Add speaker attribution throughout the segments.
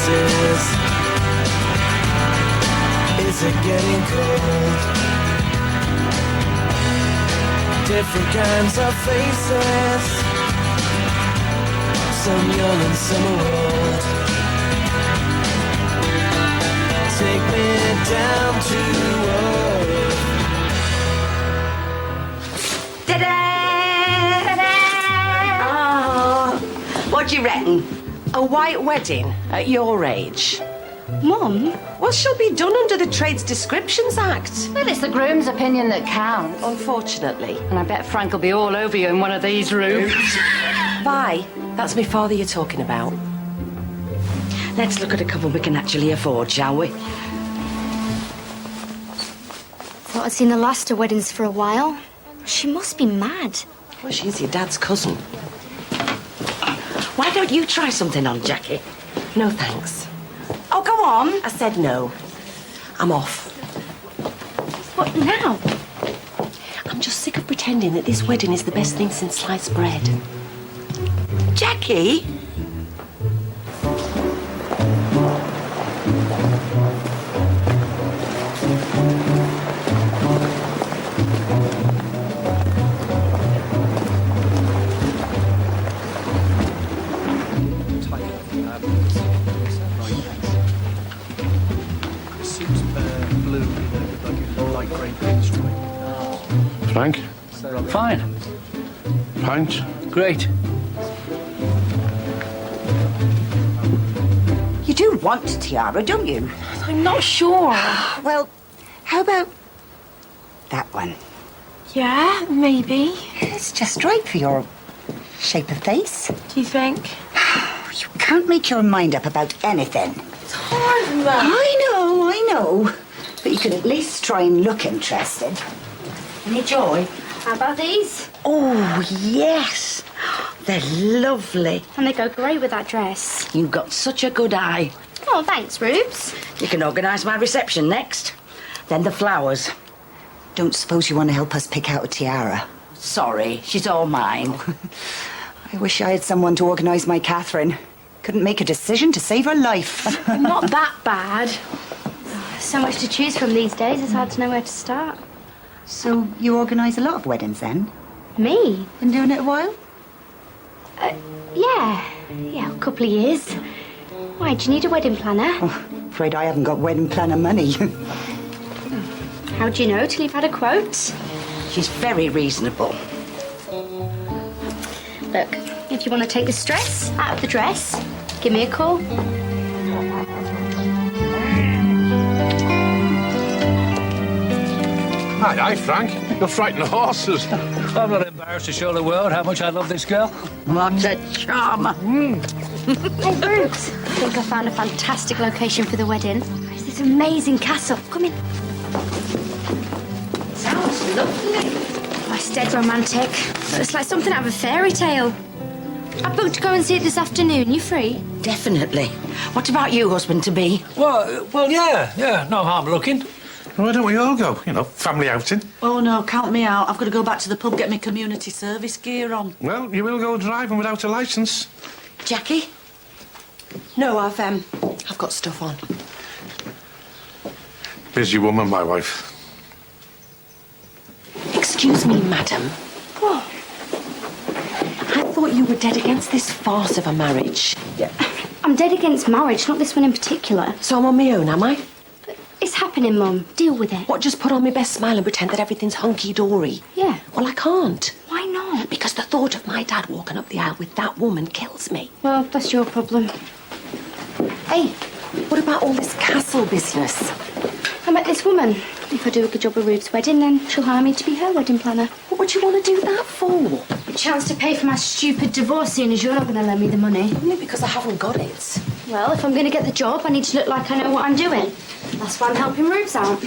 Speaker 1: faces. Is it getting cold? Different kinds of faces, some young and some are old. Take me down to earth.
Speaker 2: Ta-da! Oh, what do you reckon? A white wedding at your age?
Speaker 3: Mum?
Speaker 2: Well, she'll be done under the Trades Descriptions Act.
Speaker 3: Well, it's the groom's opinion that counts.
Speaker 2: Unfortunately.
Speaker 3: And I bet Frank will be all over you in one of these rooms.
Speaker 2: Bye. That's my father you're talking about.
Speaker 3: Let's look at a couple we can actually afford, shall we?
Speaker 4: Thought I'd seen the last of weddings for a while. She must be mad.
Speaker 2: Well, she's your dad's cousin.
Speaker 3: Why don't you try something on, Jackie?
Speaker 2: No, thanks.
Speaker 3: Oh, go on.
Speaker 2: I said no. I'm off.
Speaker 4: What now?
Speaker 2: I'm just sick of pretending that this wedding is the best thing since sliced bread. Jackie?
Speaker 5: Frank?
Speaker 6: Fine.
Speaker 5: Pint?
Speaker 6: Great.
Speaker 7: You do want a tiara, don't you?
Speaker 3: I'm not sure.
Speaker 7: Well, how about that one?
Speaker 4: Yeah, maybe.
Speaker 7: It's just right for your shape of face.
Speaker 4: Do you think?
Speaker 7: You can't make your mind up about anything.
Speaker 4: It's hard, Mum.
Speaker 7: I know. But you could at least try and look interested.
Speaker 3: Any joy?
Speaker 4: How about these?
Speaker 3: Oh, yes. They're lovely.
Speaker 4: And they go great with that dress.
Speaker 3: You've got such a good eye.
Speaker 4: Oh, thanks, Rubes.
Speaker 3: You can organise my reception next. Then the flowers.
Speaker 7: Don't suppose you want to help us pick out a tiara?
Speaker 3: Sorry, she's all mine.
Speaker 7: I wish I had someone to organise my Catherine. Couldn't make a decision to save her life.
Speaker 4: Not that bad. So much to choose from these days, it's hard to know where to start.
Speaker 7: So you organise a lot of weddings then?
Speaker 4: Me?
Speaker 7: Been doing it a while?
Speaker 4: Yeah, a couple of years. Why, do you need a wedding planner?
Speaker 7: Oh, afraid I haven't got wedding planner money.
Speaker 4: How do you know till you've had a quote?
Speaker 3: She's very reasonable.
Speaker 4: Look, if you want to take the stress out of the dress, give me a call.
Speaker 5: Hi, Frank. You'll frighten the horses.
Speaker 6: I'm not embarrassed to show the world how much I love this girl.
Speaker 3: What a charmer.
Speaker 4: Hey, Bruce. I think I found a fantastic location for the wedding. It's this amazing castle. Come in.
Speaker 3: Sounds lovely.
Speaker 4: Oh, it's dead romantic. It's like something out of a fairy tale. I booked to go and see it this afternoon. You free?
Speaker 3: Definitely. What about you, husband-to-be?
Speaker 6: Well, yeah. No harm looking.
Speaker 5: Why don't we all go? Family outing.
Speaker 8: Oh, no, count me out. I've got to go back to the pub, get my community service gear on.
Speaker 5: Well, you will go driving without a licence.
Speaker 3: Jackie?
Speaker 2: No, I've got stuff on.
Speaker 5: Busy woman, my wife.
Speaker 2: Excuse me, madam. What? I thought you were dead against this farce of a marriage.
Speaker 4: I'm dead against marriage, not this one in particular.
Speaker 2: So I'm on my own, am I?
Speaker 4: It's happening, Mum. Deal with it.
Speaker 2: What, just put on my best smile and pretend that everything's hunky-dory?
Speaker 4: Yeah.
Speaker 2: Well, I can't.
Speaker 4: Why not?
Speaker 2: Because the thought of my dad walking up the aisle with that woman kills me.
Speaker 4: Well, that's your problem. Hey,
Speaker 2: What about all this castle business?
Speaker 4: I met this woman. If I do a good job of Rube's wedding, then she'll hire me to be her wedding planner.
Speaker 2: What would you want to do that for?
Speaker 4: A chance to pay for my stupid divorce, seeing as you're not going to lend me the money.
Speaker 2: Only because I haven't got it.
Speaker 4: Well, if I'm going to get the job, I need to look like I know what I'm doing. That's why I'm helping Rubes out.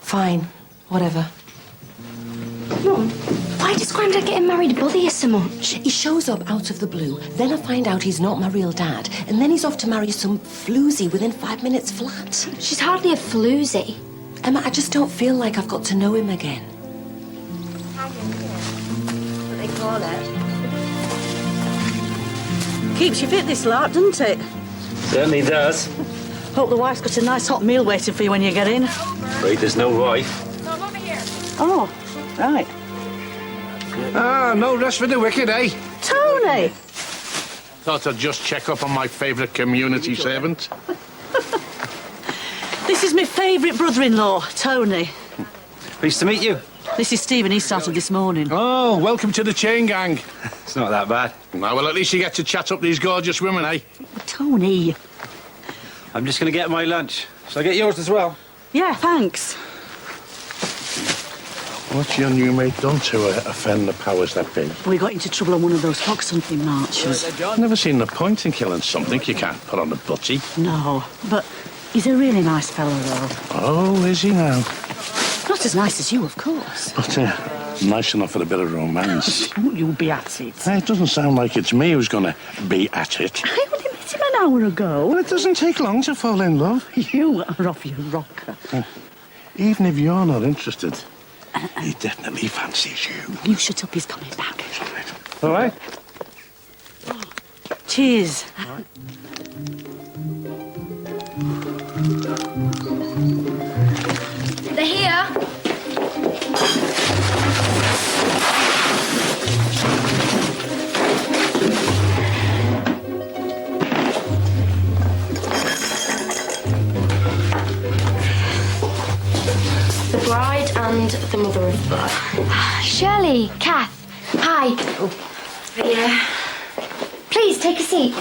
Speaker 2: Fine. Whatever.
Speaker 4: Mum, why does Grandad getting married bother you so much?
Speaker 2: He shows up out of the blue, then I find out he's not my real dad, and then he's off to marry some floozy within 5 minutes flat.
Speaker 4: She's hardly a floozy.
Speaker 2: Emma, I just don't feel like I've got to know him again.
Speaker 8: What they call it. Keeps you fit, this lot, doesn't it?
Speaker 9: Certainly does.
Speaker 8: Hope the wife's got a nice hot meal waiting for you when you get in.
Speaker 9: Afraid there's no wife.
Speaker 8: Oh, right.
Speaker 5: Ah, no rest for the wicked, eh?
Speaker 8: Tony!
Speaker 5: Thought I'd just check up on my favourite community servant.
Speaker 8: This is my favourite brother-in-law, Tony.
Speaker 9: Pleased to meet you.
Speaker 8: This is Stephen. He started this morning.
Speaker 5: Oh, welcome to the chain gang.
Speaker 9: It's not that bad.
Speaker 5: Now, well, at least you get to chat up these gorgeous women, eh?
Speaker 8: Tony.
Speaker 9: I'm just going to get my lunch. Shall I get yours as well?
Speaker 8: Yeah, thanks.
Speaker 5: What's your new mate done to offend the powers that be?
Speaker 8: We got into trouble on one of those fox hunting marches.
Speaker 5: I've never seen the point in killing something you can't put on a butty.
Speaker 8: No, but he's a really nice fellow, though.
Speaker 5: Oh, is he now?
Speaker 8: Not as nice as you, of course.
Speaker 5: But nice enough for a bit of romance.
Speaker 8: You'll be at it.
Speaker 5: It doesn't sound like it's me who's going to be at it.
Speaker 8: I only met him an hour ago.
Speaker 5: Well, it doesn't take long to fall in love.
Speaker 8: You are off your rocker.
Speaker 5: Even if you're not interested, he definitely fancies you.
Speaker 8: You shut up, he's coming back.
Speaker 5: All right.
Speaker 8: Cheers.
Speaker 4: They're here.
Speaker 10: The bride and the mother of the...
Speaker 4: Shirley, Kath. Hi.
Speaker 10: Yeah.
Speaker 4: Please take a seat.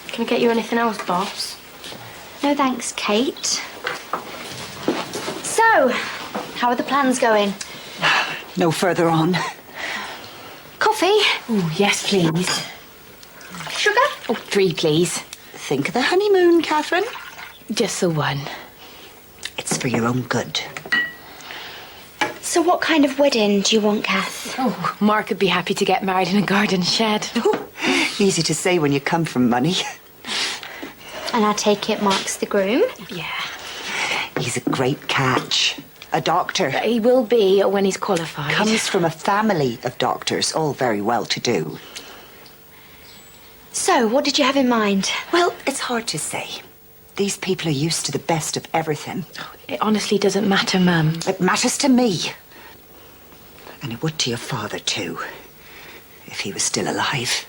Speaker 10: Can I get you anything else, Bobs?
Speaker 4: No thanks, Kate. So, how are the plans going?
Speaker 7: No further on.
Speaker 4: Coffee?
Speaker 10: Oh, yes, please.
Speaker 4: Sugar?
Speaker 10: Oh, 3, please.
Speaker 7: Think of the honeymoon, Catherine.
Speaker 10: Just the one.
Speaker 7: It's for your own good.
Speaker 4: So what kind of wedding do you want, Kath?
Speaker 10: Oh, Mark would be happy to get married in a garden shed.
Speaker 7: Easy to say when you come from money.
Speaker 4: And I take it Mark's the groom?
Speaker 10: Yeah.
Speaker 7: He's a great catch. A doctor.
Speaker 10: He will be when he's qualified.
Speaker 7: Comes from a family of doctors, all very well to do.
Speaker 4: So, what did you have in mind?
Speaker 7: Well, it's hard to say. These people are used to the best of everything.
Speaker 10: It honestly doesn't matter, Mum.
Speaker 7: It matters to me. And it would to your father, too, if he was still alive.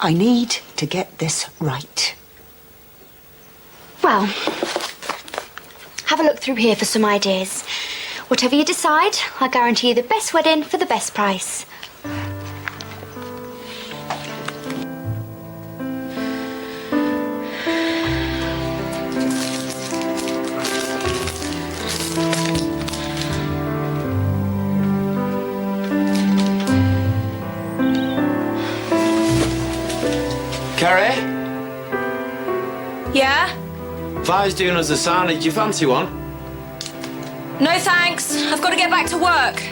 Speaker 7: I need to get this right.
Speaker 4: Well, have a look through here for some ideas. Whatever you decide, I'll guarantee you the best wedding for the best price.
Speaker 9: Carrie?
Speaker 11: Yeah?
Speaker 9: Fi's doing us a sauna. Do you fancy one?
Speaker 11: No thanks. I've got to get back to work.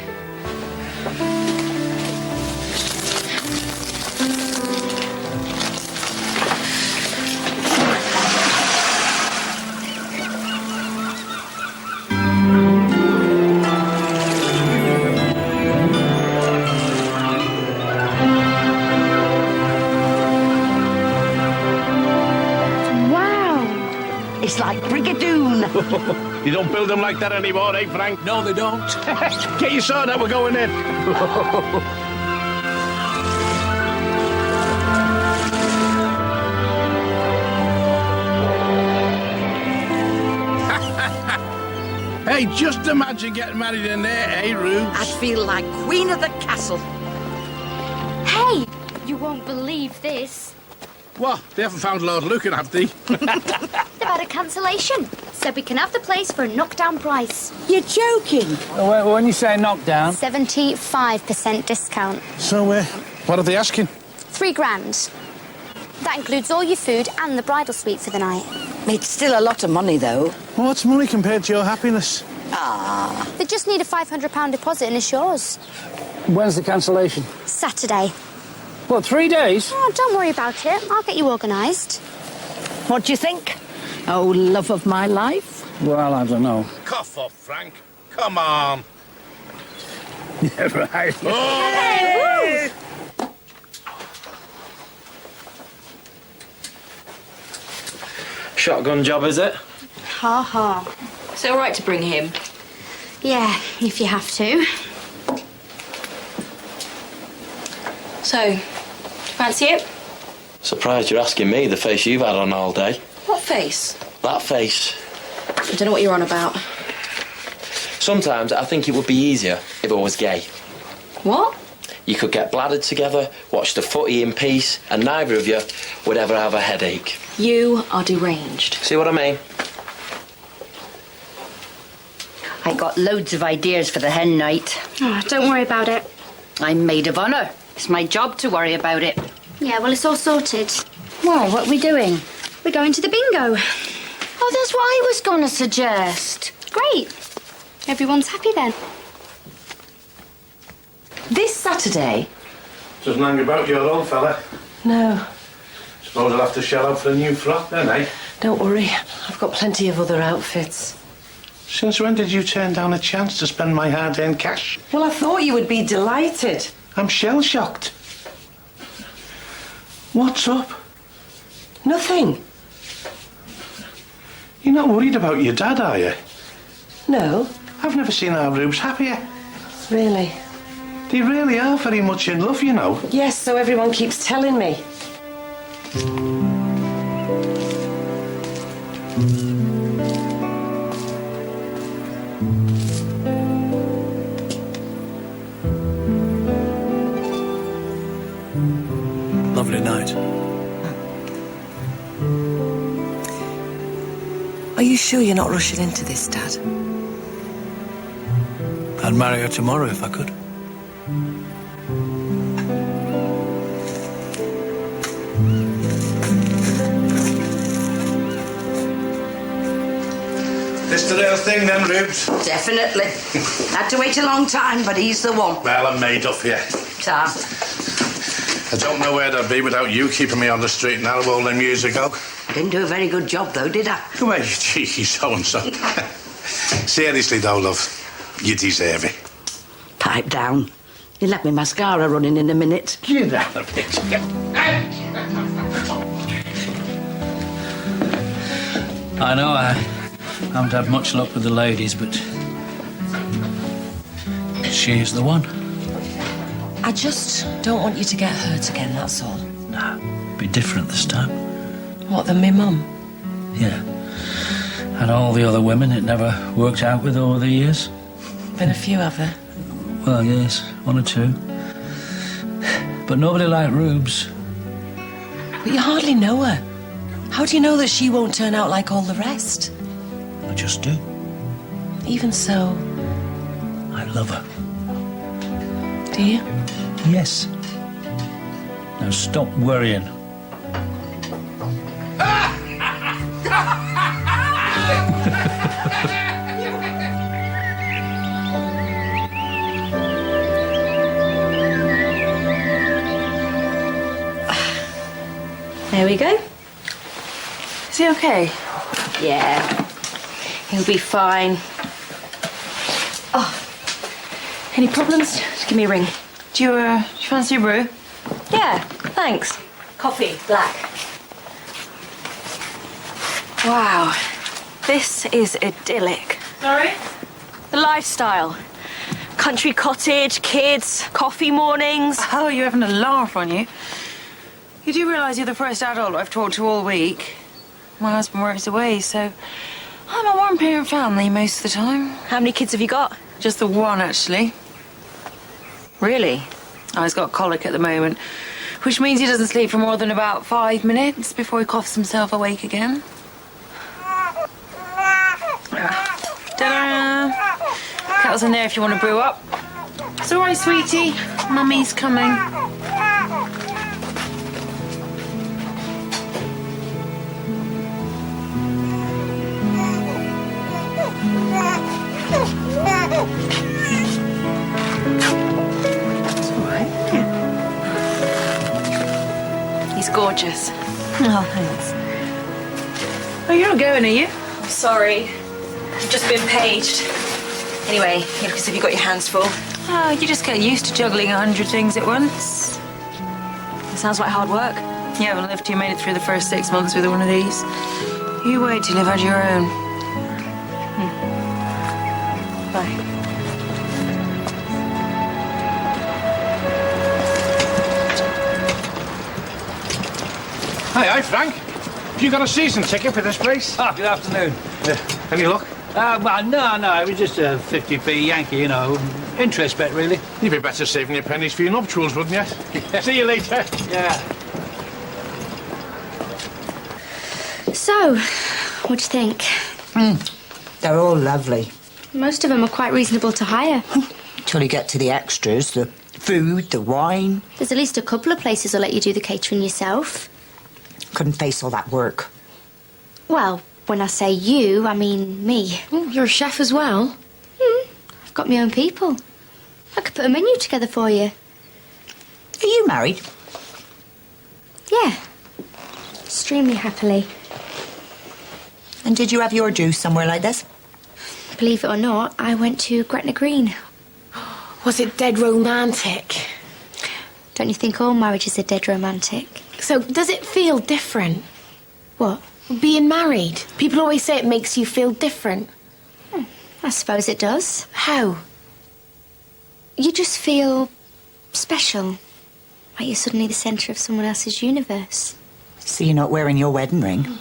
Speaker 7: It's like Brigadoon.
Speaker 5: You don't build them like that anymore, eh, Frank?
Speaker 6: No, they don't.
Speaker 5: Get your sword out, we're going in. Hey, just imagine getting married in there, eh, Rubes?
Speaker 8: I'd feel like queen of the castle.
Speaker 4: Hey, you won't believe this.
Speaker 5: What? They haven't found Lord Lucan, have they?
Speaker 4: They've had a cancellation. Said we can have the place for a knockdown price.
Speaker 8: You're joking.
Speaker 6: When you say knockdown...
Speaker 4: 75% discount.
Speaker 5: So, what are they asking?
Speaker 4: £3,000. That includes all your food and the bridal suite for the night.
Speaker 8: It's still a lot of money, though.
Speaker 5: Well, what's money compared to your happiness?
Speaker 4: They just need a £500 deposit and it's yours.
Speaker 6: When's the cancellation?
Speaker 4: Saturday.
Speaker 6: What, 3 days?
Speaker 4: Oh, don't worry about it. I'll get you organised.
Speaker 8: What do you think? Oh, love of my life.
Speaker 6: Well, I don't know.
Speaker 5: Cough up, Frank. Come on.
Speaker 6: Yeah, right.
Speaker 5: Oh!
Speaker 9: Shotgun job, is it?
Speaker 4: Ha ha.
Speaker 11: Is it all right to bring him?
Speaker 4: Yeah, if you have to.
Speaker 11: So, fancy it?
Speaker 12: Surprised you're asking me, the face you've had on all day.
Speaker 11: What face?
Speaker 12: That face.
Speaker 11: I don't know what you're on about.
Speaker 12: Sometimes I think it would be easier if I was gay.
Speaker 11: What?
Speaker 12: You could get bladdered together, watch the footy in peace, and neither of you would ever have a headache.
Speaker 11: You are deranged.
Speaker 12: See what I mean?
Speaker 3: I got loads of ideas for the hen night.
Speaker 4: Oh, don't worry about it.
Speaker 3: I'm maid of honour. It's my job to worry about it.
Speaker 4: Yeah, well, it's all sorted.
Speaker 3: Why? What are we doing?
Speaker 4: We're going to the bingo.
Speaker 3: Oh, that's what I was going to suggest.
Speaker 4: Great. Everyone's happy then.
Speaker 2: This Saturday?
Speaker 5: Doesn't hang about your old fella.
Speaker 2: No,
Speaker 5: Suppose I'll have to shell out for a new frock then, eh?
Speaker 2: don't worry. I've got plenty of other outfits.
Speaker 5: Since when did you turn down a chance to spend my hard-earned cash?
Speaker 2: Well, I thought you would be delighted.
Speaker 5: I'm shell-shocked. What's up?
Speaker 2: Nothing.
Speaker 5: You're not worried about your dad, are you?
Speaker 2: No,
Speaker 5: I've never seen our Rubes happier.
Speaker 2: really.
Speaker 5: They really are very much in love, you know.
Speaker 2: Yes, so everyone keeps telling me.
Speaker 1: Lovely night.
Speaker 2: Are you sure you're not rushing into this, Dad?
Speaker 1: I'd marry her tomorrow if I could.
Speaker 5: This the real thing then, Rubes?
Speaker 3: Definitely. Had to wait a long time, but he's the one.
Speaker 5: Well, I'm made up here.
Speaker 3: Sam.
Speaker 5: I don't know where I'd be without you keeping me on the street and narrow all them years ago.
Speaker 3: Didn't do a very good job, though, did I?
Speaker 5: Well, you cheeky so-and-so. Seriously, though, love, you deserve it.
Speaker 3: Pipe down. You left me mascara running in a minute.
Speaker 5: Get out of it.
Speaker 6: I know I haven't had much luck with the ladies, but she's the one.
Speaker 2: I just don't want you to get hurt again, that's all.
Speaker 6: No, be different this time.
Speaker 2: What, than me mum?
Speaker 6: Yeah. And all the other women it never worked out with over the years.
Speaker 2: Been a few, have there?
Speaker 6: Well, yes, one or two. But nobody like Rubes.
Speaker 2: But you hardly know her. How do you know that she won't turn out like all the rest?
Speaker 6: I just do.
Speaker 2: Even so,
Speaker 6: I love her.
Speaker 2: do you?
Speaker 6: Yes. Now stop worrying.
Speaker 11: There we go.
Speaker 2: Is he okay?
Speaker 11: Yeah. He'll be fine. Oh. Any problems? Just give me a ring.
Speaker 2: Do you fancy a brew?
Speaker 11: Yeah, thanks. Coffee, black. Wow. This is idyllic.
Speaker 2: Sorry?
Speaker 11: The lifestyle. Country cottage, kids, coffee mornings.
Speaker 2: Oh, you're having a laugh on you. You do realise you're the first adult I've talked to all week. My husband works away, so I'm a one-parent family most of the time.
Speaker 11: How many kids have you got?
Speaker 2: Just the one, actually.
Speaker 11: Really?
Speaker 2: Oh, he's got colic at the moment, which means he doesn't sleep for more than about 5 minutes before he coughs himself awake again. Ta-da! Kettle's in there if you want to brew up. It's all right, sweetie. Mummy's coming. It's all right.
Speaker 11: He's gorgeous.
Speaker 2: Oh, thanks. Oh, you're not going, are you?
Speaker 11: I'm sorry. I've just been paged. Anyway, you look as if you got your hands full.
Speaker 2: Oh, you just get used to juggling 100 things at once.
Speaker 11: It sounds like hard work.
Speaker 2: You haven't lived till you made it through the first 6 months with one of these. You wait till you've had your own. Bye.
Speaker 5: Hi, Frank. Have you got a season ticket for this place?
Speaker 6: Ah, good afternoon.
Speaker 5: Any luck?
Speaker 6: Well, no, it was just a 50p Yankee, you know. Interest bet, really.
Speaker 5: You'd be better saving your pennies for your nuptials, wouldn't you? See you later.
Speaker 6: Yeah.
Speaker 4: So, what do you think?
Speaker 7: They're all lovely.
Speaker 4: Most of them are quite reasonable to hire.
Speaker 7: Till you get to the extras, the food, the wine.
Speaker 4: There's at least a couple of places that'll let you do the catering yourself.
Speaker 7: Couldn't face all that work.
Speaker 4: Well, when I say you, I mean me.
Speaker 11: Oh, you're a chef as well?
Speaker 4: I've got my own people. I could put a menu together for you.
Speaker 7: Are you married?
Speaker 4: Yeah. Extremely happily.
Speaker 7: And did you have your due somewhere like this?
Speaker 4: Believe it or not, I went to Gretna Green.
Speaker 11: Was it dead romantic?
Speaker 4: Don't you think all marriages are dead romantic?
Speaker 11: So, does it feel different?
Speaker 4: What?
Speaker 11: Being married. People always say it makes you feel different.
Speaker 4: I suppose it does.
Speaker 11: How?
Speaker 4: You just feel special. Like you're suddenly the centre of someone else's universe.
Speaker 7: So you're not wearing your wedding ring?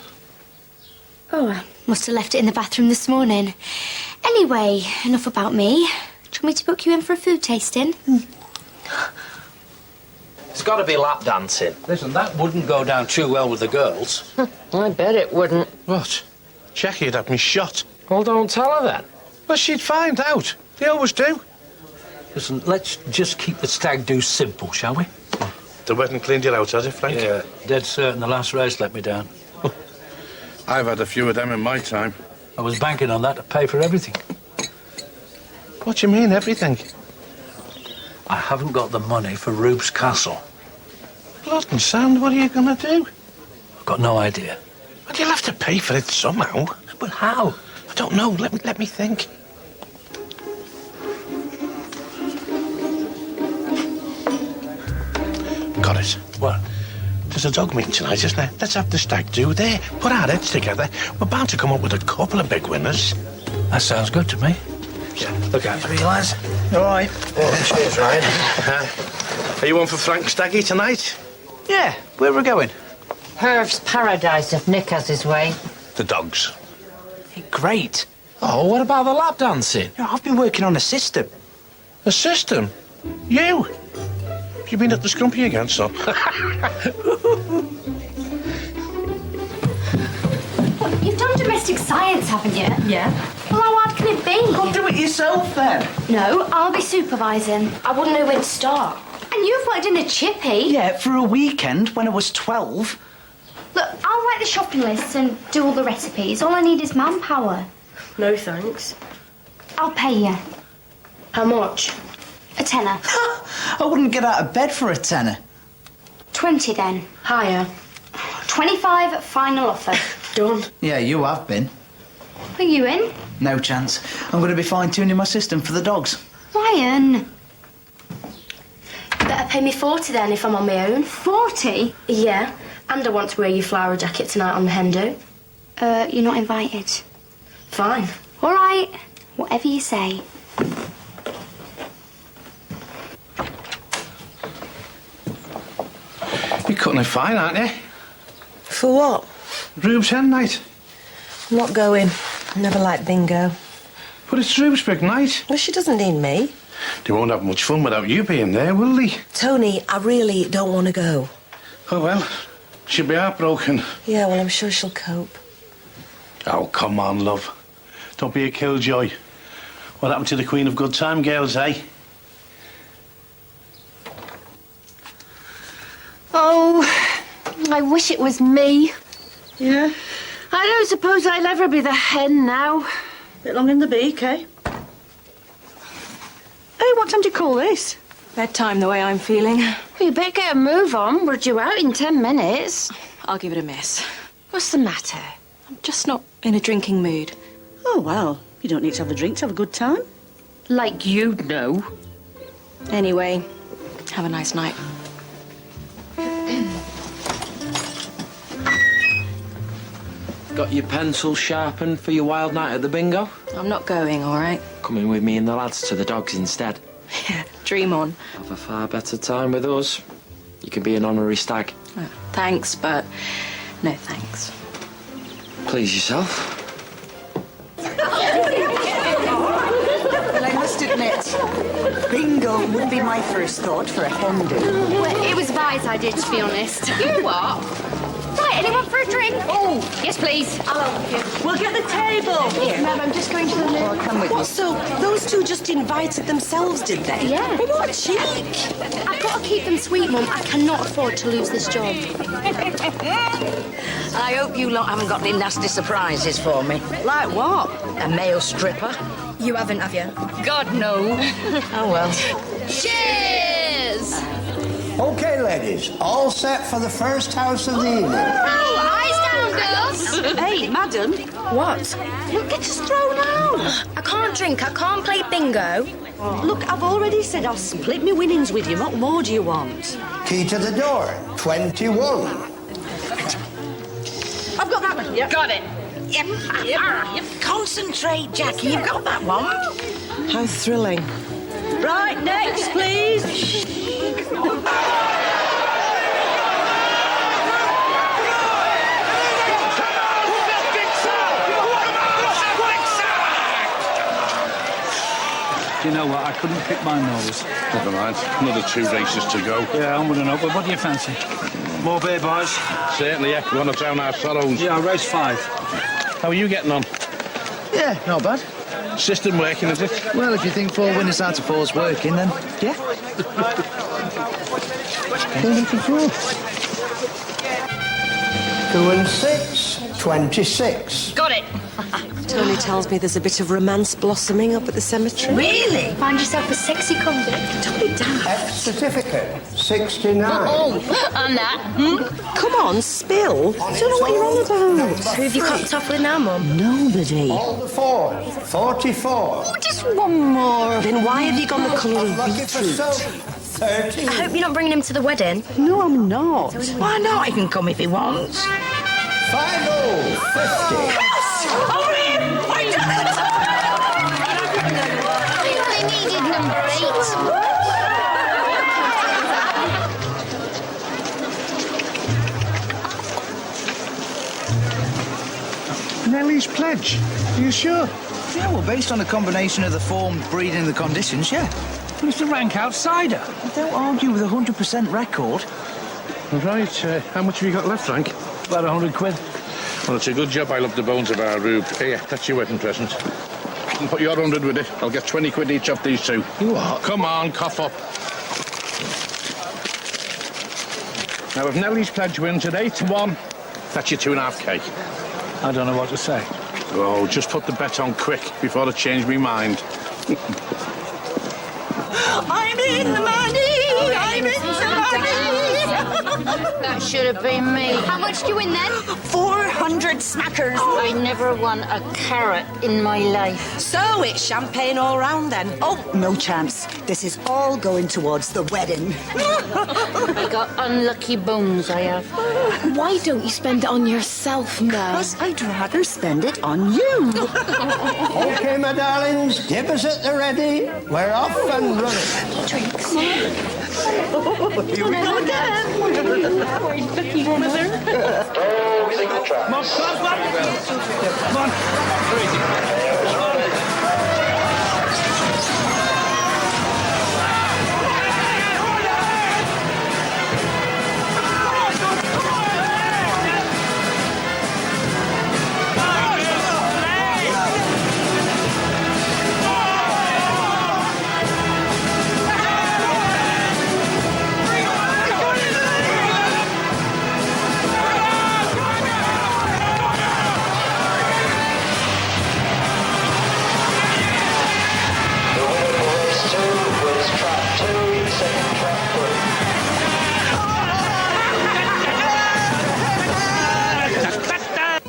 Speaker 4: Oh, I must have left it in the bathroom this morning. Anyway, enough about me. Do you want me to book you in for a food tasting?
Speaker 12: It's got to be lap dancing.
Speaker 6: Listen, that wouldn't go down too well with the girls.
Speaker 12: I bet it wouldn't.
Speaker 5: What? Jackie'd have me shot.
Speaker 12: Well, don't tell her that.
Speaker 5: Well, she'd find out. They always do.
Speaker 6: Listen, let's just keep the stag do simple, shall we?
Speaker 5: The wedding cleaned you out, has it, Frank?
Speaker 6: Yeah, dead certain the last race let me down.
Speaker 5: I've had a few of them in my time.
Speaker 6: I was banking on that to pay for everything.
Speaker 5: What do you mean, everything?
Speaker 6: I haven't got the money for Rube's castle.
Speaker 5: Blood and sand, what are you going to do?
Speaker 6: I've got no idea.
Speaker 5: Well, you'll have to pay for it somehow.
Speaker 6: But how?
Speaker 5: I don't know. Let me think. Got it.
Speaker 6: What?
Speaker 5: There's a dog meeting tonight, isn't there? Let's have the stag do there. Put our heads together. We're bound to come up with a couple of big winners.
Speaker 6: That sounds good to me. Yeah, look out for me, lads.
Speaker 5: All right.
Speaker 12: Cheers, Ryan.
Speaker 5: Are you on for Frank Staggy tonight?
Speaker 9: Yeah, where are we going?
Speaker 13: Herv's Paradise if Nick has his way.
Speaker 5: The dogs.
Speaker 9: Hey, great.
Speaker 12: Oh, what about the lap dancing?
Speaker 9: You know, I've been working on a system.
Speaker 5: A system? You? You been at the scrumpy again, son?
Speaker 4: You've done domestic science, haven't you?
Speaker 11: Yeah.
Speaker 4: Well, how hard can it be?
Speaker 9: Go do it yourself, then.
Speaker 4: No, I'll be supervising. I wouldn't know when to start. And you've worked in a chippy.
Speaker 9: Yeah, for a weekend when I was 12.
Speaker 4: Look, I'll write the shopping lists and do all the recipes. All I need is manpower.
Speaker 10: No thanks.
Speaker 4: I'll pay you.
Speaker 10: How much?
Speaker 4: A tenner.
Speaker 9: I wouldn't get out of bed for a tenner.
Speaker 4: 20 then.
Speaker 10: Higher.
Speaker 4: 25 final offer.
Speaker 10: Done.
Speaker 9: Yeah, you have been.
Speaker 4: Are you in?
Speaker 9: No chance. I'm going to be fine-tuning my system for the dogs.
Speaker 4: Ryan.
Speaker 10: Better pay me 40 then if I'm on my own.
Speaker 4: 40?
Speaker 10: Yeah. And I want to wear your flower jacket tonight on the hen do.
Speaker 4: You're not invited.
Speaker 10: Fine.
Speaker 4: All right. Whatever you say.
Speaker 5: You're cutting it fine, aren't you?
Speaker 13: For what?
Speaker 5: Rube's hen night.
Speaker 13: I'm not going. Never liked bingo.
Speaker 5: But it's Rube's big night.
Speaker 13: Well, she doesn't need me.
Speaker 5: They won't have much fun without you being there, will they?
Speaker 13: Tony, I really don't want to go.
Speaker 5: Oh, well. She'll be heartbroken.
Speaker 13: Yeah, well, I'm sure she'll cope.
Speaker 5: Oh, come on, love. Don't be a killjoy. What happened to the Queen of Good Time girls, eh?
Speaker 11: Oh, I wish it was me.
Speaker 8: Yeah. I don't suppose I'll ever be the hen now. Bit long in the beak, eh? Hey, what time do you call this?
Speaker 2: Bedtime, the way I'm feeling.
Speaker 11: Well, you better get a move on. We're due out in 10 minutes.
Speaker 2: I'll give it a miss.
Speaker 11: What's the matter?
Speaker 2: I'm just not in a drinking mood.
Speaker 8: Oh, well, you don't need to have a drink to have a good time.
Speaker 11: Like you'd know.
Speaker 2: Anyway, have a nice night.
Speaker 12: Got your pencil sharpened for your wild night at the bingo?
Speaker 11: I'm not going, all right?
Speaker 12: Coming with me and the lads to the dogs instead.
Speaker 11: Yeah, dream on.
Speaker 12: Have a far better time with us. You can be an honorary stag.
Speaker 11: Oh, thanks, but no thanks.
Speaker 12: Please yourself.
Speaker 7: Well, I must admit, bingo would be my first thought for a hen do.
Speaker 4: Well, it was Vi's idea, to be honest.
Speaker 11: You what?
Speaker 4: Right, anyone for a drink? Oh, yes, please. I'll help you.
Speaker 7: We'll get the table.
Speaker 4: Here. Ma'am, I'm just going to the loo.
Speaker 7: I'll come with you. So, those two just invited themselves, did they?
Speaker 4: Yeah.
Speaker 7: Well, what a cheek.
Speaker 4: I've got to keep them sweet, Mum. I cannot afford to lose this job.
Speaker 3: I hope you lot haven't got any nasty surprises for me. Like what? A male stripper?
Speaker 4: You haven't, have you?
Speaker 3: God, no. Oh, well.
Speaker 4: Cheers!
Speaker 14: OK, ladies, all set for the first house of the evening.
Speaker 4: Oh, eyes down, girls!
Speaker 8: Hey, madam.
Speaker 4: What?
Speaker 8: You'll get us thrown out.
Speaker 4: I can't drink, I can't play bingo.
Speaker 8: Look, I've already said I'll split my winnings with you. What more do you want?
Speaker 14: Key to the door, 21.
Speaker 8: I've got that one. Yep.
Speaker 3: Got it. Yep. Concentrate, Jackie. You've got that one.
Speaker 13: How thrilling.
Speaker 8: Right, next, please.
Speaker 6: Do you know what? I couldn't pick my nose.
Speaker 5: Never mind. Another 2 races to go.
Speaker 6: Yeah, I'm with an up. But what do you fancy?
Speaker 9: More beer, boys.
Speaker 5: Certainly, yeah. We want to drown our sorrows.
Speaker 6: Yeah, race 5.
Speaker 5: How are you getting on?
Speaker 15: Yeah, not bad.
Speaker 5: System working, is it?
Speaker 15: Well, if you think 4 winners out of 4's working, then yeah.
Speaker 14: 2 and 6, 26.
Speaker 11: Got it.
Speaker 13: Tony tells me there's a bit of romance blossoming up at the cemetery.
Speaker 3: Really?
Speaker 4: Find yourself a sexy convict.
Speaker 13: Don't be daft.
Speaker 14: F certificate, 69.
Speaker 11: Oh, and that.
Speaker 13: Come on, spill. I don't know what you're on about.
Speaker 4: Who have you cocked off with now, Mum?
Speaker 13: Nobody.
Speaker 14: All the 4s, 44.
Speaker 13: Oh, just one more. Then why have you gone the colour of
Speaker 14: Lucky for
Speaker 13: beetroot?
Speaker 14: Sophie, 30.
Speaker 4: I hope you're not bringing him to the wedding.
Speaker 13: No, I'm not.
Speaker 3: Why not? He can come if he wants.
Speaker 14: 50.
Speaker 4: I needed number 8.
Speaker 15: Nellie's pledge. Are you sure? Yeah, well, based on a combination of the form, breed, and the conditions, yeah.
Speaker 6: But it's the rank outsider.
Speaker 15: Don't argue with a 100% record.
Speaker 5: Right. How much have you got left, Frank?
Speaker 6: About 100 quid.
Speaker 5: Well, it's a good job I love the bones of our rube. Here, that's your wedding present. And put your 100 with it. I'll get 20 quid each off these two.
Speaker 14: You what?
Speaker 5: Come on, cough up. Now, if Nellie's pledge wins at 8-1, that's your 2.5k.
Speaker 6: I don't know what to say.
Speaker 5: Oh, just put the bet on quick before I change my mind.
Speaker 8: I'm in the money. I'm in the money.
Speaker 2: That should have been me.
Speaker 4: How much do you win then?
Speaker 8: 400 smackers.
Speaker 2: I never won a carrot in my life.
Speaker 7: So it's champagne all round then? Oh, no chance. This is all going towards the wedding.
Speaker 2: I got unlucky bones, I have.
Speaker 4: Why don't you spend it on yourself, Mel?
Speaker 7: Because I'd rather spend it on you.
Speaker 14: OK, my darlings, dippers at the ready. We're off and running.
Speaker 4: Drinks.
Speaker 14: Here we go again.
Speaker 6: Come on, come on.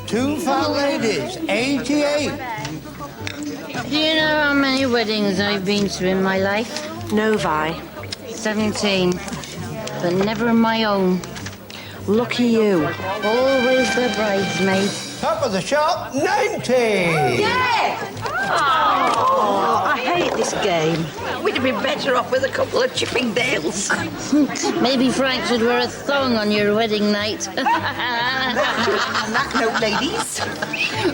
Speaker 14: Two fat ladies, 88.
Speaker 2: Do you know how many weddings I've been to in my life?
Speaker 13: No, Vi.
Speaker 2: 17. But never my own.
Speaker 13: Lucky you.
Speaker 2: Always the bridesmaid.
Speaker 14: top of the shop, 90.
Speaker 3: Yeah! Oh, I hate this game. We'd have been better off with a couple of Chippingdales.
Speaker 8: Maybe Frank should wear a thong on your wedding night.
Speaker 7: On that note, ladies.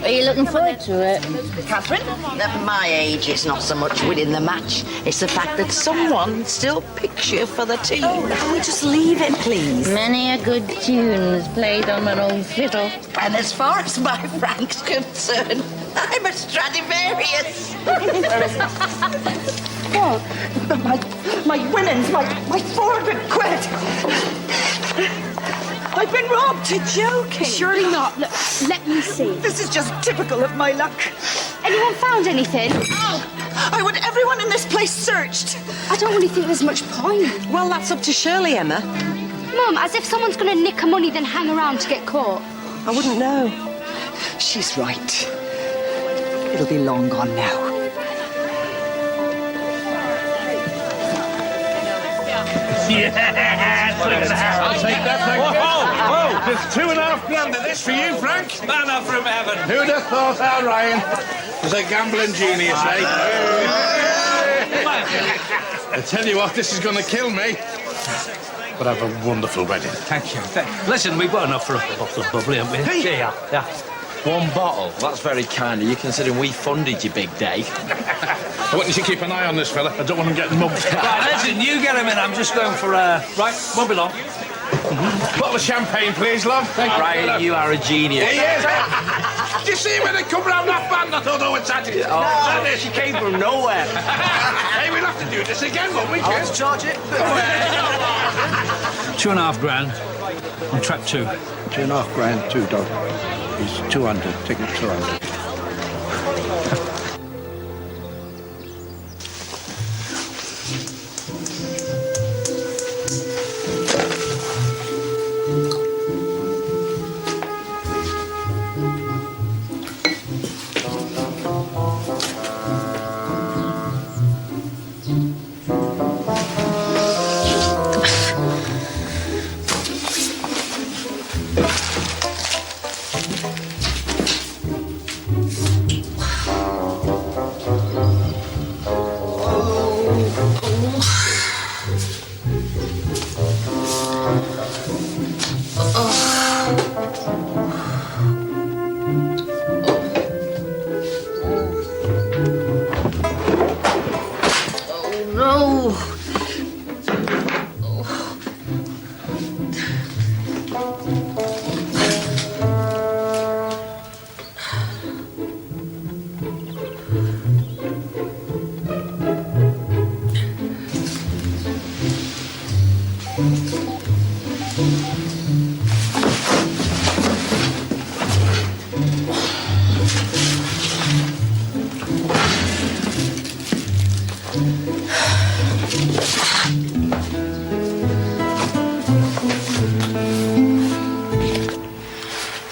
Speaker 8: Are you looking forward to it?
Speaker 3: Catherine, at my age, it's not so much winning the match. It's the fact that someone still picks you for the team.
Speaker 13: Can we just leave it, please?
Speaker 8: Many a good tune is played on an old fiddle.
Speaker 3: And as far as my Frank's concerned, I'm a Stradivarius.
Speaker 7: Oh, my winnings, my 400 quid. I've been robbed.
Speaker 13: You're joking.
Speaker 4: Surely not. Look, let me see.
Speaker 7: This is just typical of my luck.
Speaker 4: Anyone found anything?
Speaker 7: I want everyone in this place searched.
Speaker 4: I don't really think there's much point.
Speaker 13: Well, that's up to Shirley, Emma.
Speaker 4: Mum, as if someone's going to nick her money then hang around to get caught.
Speaker 13: I wouldn't know.
Speaker 7: She's right. It'll be long gone now.
Speaker 5: I'll take that, thank you. Whoa, there's $2.5 grand of this for you, Frank.
Speaker 9: Manna from heaven.
Speaker 5: Who'd have thought our Ryan was a gambling genius, eh? I tell you what, this is going to kill me. But have a wonderful wedding.
Speaker 6: Thank you. Listen, we've got enough for a bottle of bubbly, haven't we?
Speaker 5: Hey.
Speaker 6: Yeah.
Speaker 12: One bottle? That's very kind of you, considering we funded your big day.
Speaker 5: I want you to keep an eye on this fella. I don't want him getting mugged.
Speaker 6: Right, listen, you get him in. I'm just going for right, won't be long.
Speaker 5: Bottle of champagne, please, love. Thank you.
Speaker 12: Ryan, you are a genius.
Speaker 5: He is. Did you see when they come round that band? I thought, it's at it.
Speaker 12: Oh, she came from nowhere.
Speaker 5: Hey, we'll have to do this again, won't we,
Speaker 15: I'll charge it.
Speaker 6: $2.5 grand on track 2.
Speaker 14: $2.5 grand, $2. It's 200. Take it 200.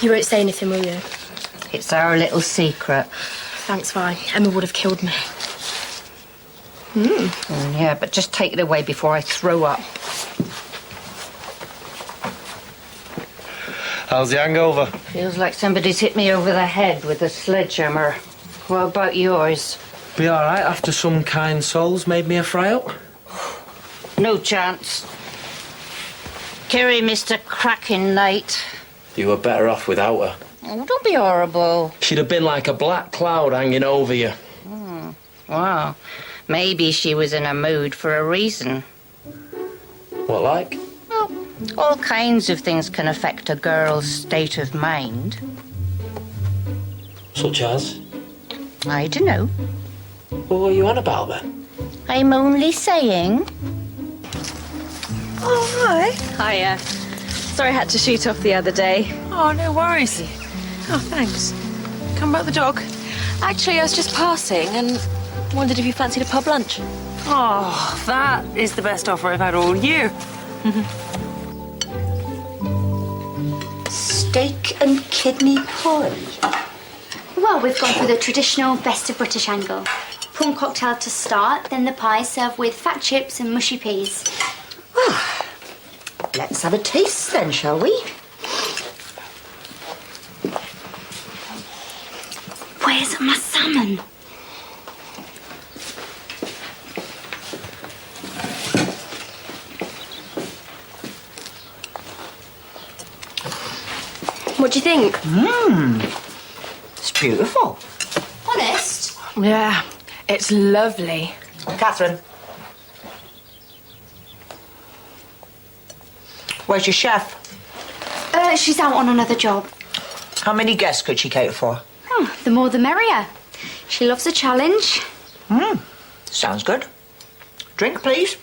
Speaker 10: You won't say anything, will you?
Speaker 8: It's our little secret.
Speaker 10: Thanks, Vi. Emma would have killed me.
Speaker 8: Yeah, but just take it away before I throw up.
Speaker 12: How's the hangover?
Speaker 8: Feels like somebody's hit me over the head with a sledgehammer. What about yours?
Speaker 12: Be all right after some kind souls made me a fry up.
Speaker 8: No chance. Kerry missed a cracking night.
Speaker 12: You were better off without her.
Speaker 8: Oh, don't be horrible.
Speaker 12: She'd have been like a black cloud hanging over you.
Speaker 8: Well, maybe she was in a mood for a reason.
Speaker 12: What like?
Speaker 8: Well, all kinds of things can affect a girl's state of mind.
Speaker 12: Such as?
Speaker 8: I don't know.
Speaker 12: Well, what are you on about then?
Speaker 8: I'm only saying.
Speaker 10: Oh, hi. Hiya. Sorry I had to shoot off the other day.
Speaker 2: Oh, no worries.
Speaker 10: Oh, thanks. Come about the dog? Actually, I was just passing and wondered if you fancied a pub lunch.
Speaker 2: Oh, that is the best offer I've had all year.
Speaker 7: Steak and kidney pie.
Speaker 4: Well, we've gone for the traditional best of British angle. Prawn cocktail to start, then the pie served with fat chips and mushy peas.
Speaker 7: Well, let's have a taste then, shall we?
Speaker 11: What do you think?
Speaker 7: It's beautiful.
Speaker 4: Honest?
Speaker 11: Yeah, it's lovely.
Speaker 7: Catherine. Where's your chef?
Speaker 4: She's out on another job.
Speaker 7: How many guests could she cater for?
Speaker 4: Oh, the more the merrier. She loves a challenge.
Speaker 7: Sounds good. Drink, please.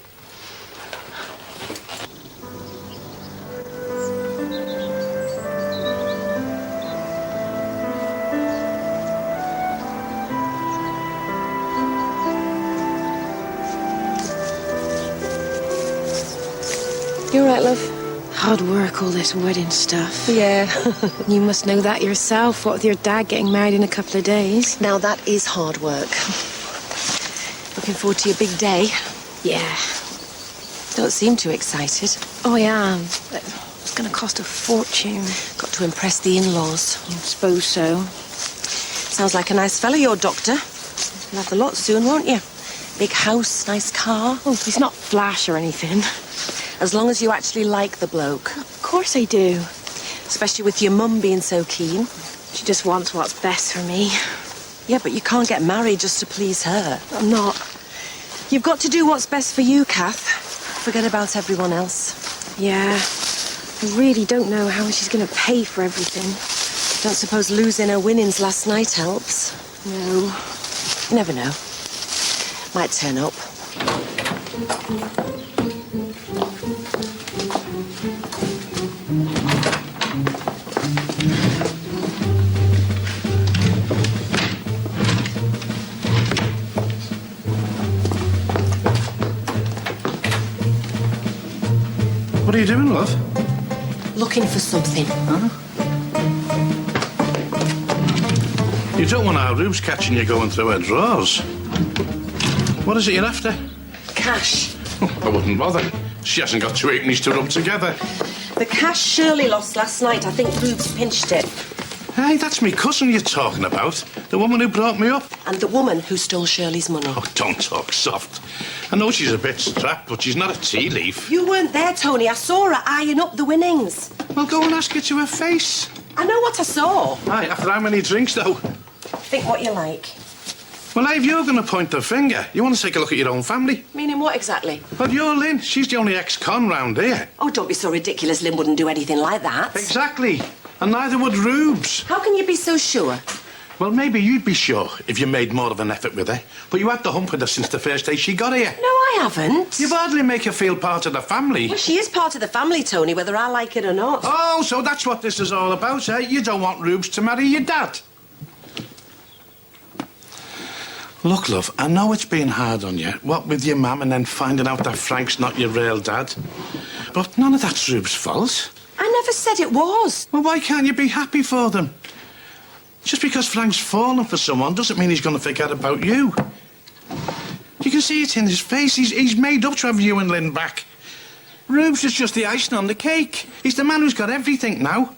Speaker 13: You all right, love?
Speaker 10: Hard work, all this wedding stuff.
Speaker 13: Yeah.
Speaker 10: You must know that yourself, what with your dad getting married in a couple of days.
Speaker 13: Now, that is hard work. Looking forward to your big day.
Speaker 10: Yeah.
Speaker 13: Don't seem too excited.
Speaker 10: Oh, I am. But it's going to cost a fortune.
Speaker 13: Got to impress the in-laws.
Speaker 10: I suppose so.
Speaker 13: Sounds like a nice fella, your doctor. You'll have the lot soon, won't you? Big house, nice car.
Speaker 10: Oh, he's not flash or anything.
Speaker 13: As long as you actually like the bloke.
Speaker 10: Of course I do.
Speaker 13: Especially with your mum being so keen.
Speaker 10: She just wants what's best for me.
Speaker 13: Yeah, but you can't get married just to please her.
Speaker 10: I'm not.
Speaker 13: You've got to do what's best for you, Kath. Forget about everyone else.
Speaker 10: Yeah. I really don't know how she's going to pay for everything.
Speaker 13: Don't suppose losing her winnings last night helps?
Speaker 10: No.
Speaker 13: You never know. Might turn up.
Speaker 5: What are you doing, love?
Speaker 13: Looking for something.
Speaker 5: Huh? You don't want our Rube's catching you going through her drawers. What is it you're after?
Speaker 13: Cash.
Speaker 5: I wouldn't bother. She hasn't got two halfpennies to rub together.
Speaker 13: The cash Shirley lost last night, I think Rube's pinched it.
Speaker 5: Hey, that's me cousin you're talking about. The woman who brought me up.
Speaker 13: And the woman who stole Shirley's money.
Speaker 5: Oh, don't talk soft. I know she's a bit strapped, but she's not a tea leaf.
Speaker 13: You weren't there, Tony. I saw her eyeing up the winnings.
Speaker 5: Well, go and ask her to her face.
Speaker 13: I know what I saw.
Speaker 5: Aye, after how many drinks, though?
Speaker 13: Think what you like.
Speaker 5: Well, if you're going to point the finger, you want to take a look at your own family.
Speaker 13: Meaning what exactly?
Speaker 5: Well, you're Lynn. She's the only ex-con round here.
Speaker 13: Oh, don't be so ridiculous. Lynn wouldn't do anything like that.
Speaker 5: Exactly. And neither would Rubes.
Speaker 13: How can you be so sure?
Speaker 5: Well, maybe you'd be sure if you made more of an effort with her. But you had the hump with her since the first day she got here.
Speaker 13: No, I haven't.
Speaker 5: You've hardly make her feel part of the family.
Speaker 13: Well, she is part of the family, Tony, whether I like it or not.
Speaker 5: Oh, so that's what this is all about, eh? You don't want Rubes to marry your dad. Look, love, I know it's been hard on you, what with your mum and then finding out that Frank's not your real dad. But none of that's Rube's fault.
Speaker 13: I never said it was.
Speaker 5: Well, why can't you be happy for them? Just because Frank's fallen for someone doesn't mean he's going to forget about you. You can see it in his face. He's made up to have you and Lynn back. Rubes is just the icing on the cake. He's the man who's got everything now.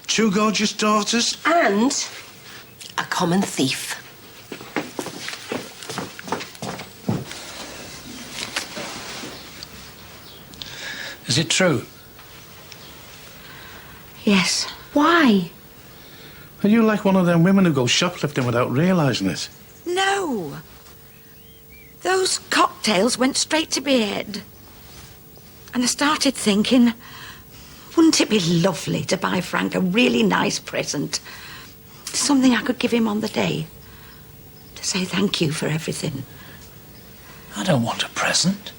Speaker 5: 2 gorgeous daughters.
Speaker 13: And a common thief.
Speaker 6: Is it true?
Speaker 3: Yes.
Speaker 4: Why?
Speaker 5: Are you like one of them women who go shoplifting without realising it?
Speaker 3: No. Those cocktails went straight to my head. And I started thinking, wouldn't it be lovely to buy Frank a really nice present? Something I could give him on the day. To say thank you for everything.
Speaker 6: I don't want a present.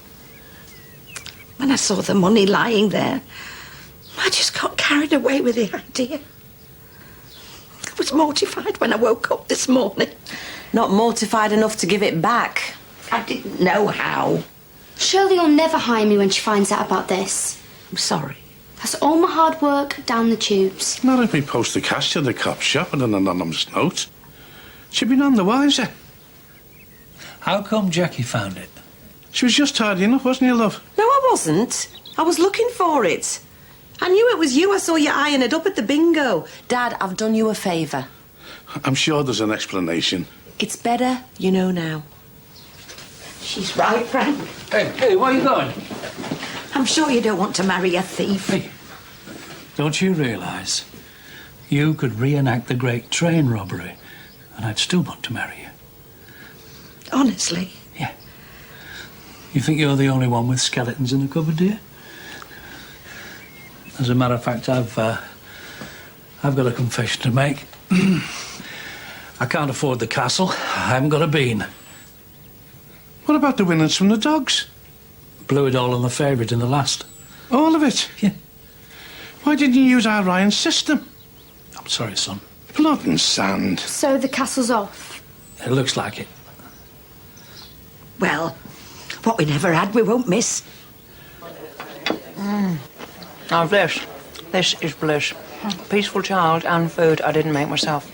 Speaker 3: When I saw the money lying there, I just got carried away with the idea. I was mortified when I woke up this morning.
Speaker 13: Not mortified enough to give it back.
Speaker 3: I didn't know how.
Speaker 4: Shirley will never hire me when she finds out about this.
Speaker 3: I'm sorry.
Speaker 4: That's all my hard work down the tubes.
Speaker 5: Not if we post the cash to the cop's shop and an anonymous note. She'd be none the wiser.
Speaker 6: How come Jackie found it?
Speaker 5: She was just tidying up, wasn't you, love?
Speaker 13: No, I wasn't. I was looking for it. I knew it was you. I saw you eyeing it up at the bingo. Dad, I've done you a favour.
Speaker 5: I'm sure there's an explanation.
Speaker 13: It's better you know now.
Speaker 3: She's right, Frank.
Speaker 6: Hey, where are you going?
Speaker 3: I'm sure you don't want to marry a thief.
Speaker 6: Hey, don't you realise You could reenact the great train robbery, and I'd still want to marry you.
Speaker 3: Honestly?
Speaker 6: Yeah. You think you're the only one with skeletons in the cupboard, do you? As a matter of fact, I've got a confession to make. I can't afford the castle. I haven't got a bean.
Speaker 5: What about the winnings from the dogs?
Speaker 6: Blew it all on the favourite in the last.
Speaker 5: All of it?
Speaker 6: Yeah.
Speaker 5: Why didn't you use our Ryan system?
Speaker 6: I'm sorry, son.
Speaker 5: Blood and sand.
Speaker 4: So the castle's off?
Speaker 6: It looks like it.
Speaker 3: Well, what we never had, we won't miss.
Speaker 2: Now this is bliss. Peaceful child and food I didn't make myself.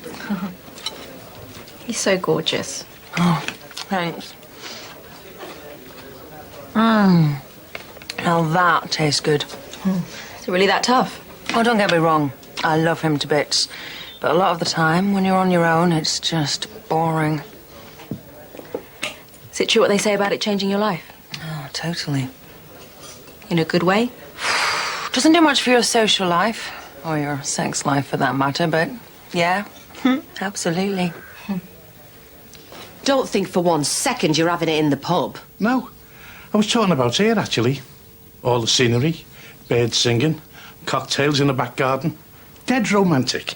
Speaker 10: You're so gorgeous.
Speaker 2: Oh, thanks. Now that tastes good.
Speaker 10: Is it really that tough?
Speaker 2: Oh, don't get me wrong. I love him to bits. But a lot of the time, when you're on your own, it's just boring.
Speaker 10: Is it true what they say about it changing your life?
Speaker 2: Oh, totally.
Speaker 10: In a good way?
Speaker 2: Doesn't do much for your social life, or your sex life for that matter, but yeah, absolutely.
Speaker 13: Don't think for 1 second you're having it in the pub.
Speaker 5: No. I was talking about here, actually. All the scenery, birds singing, cocktails in the back garden. Dead romantic.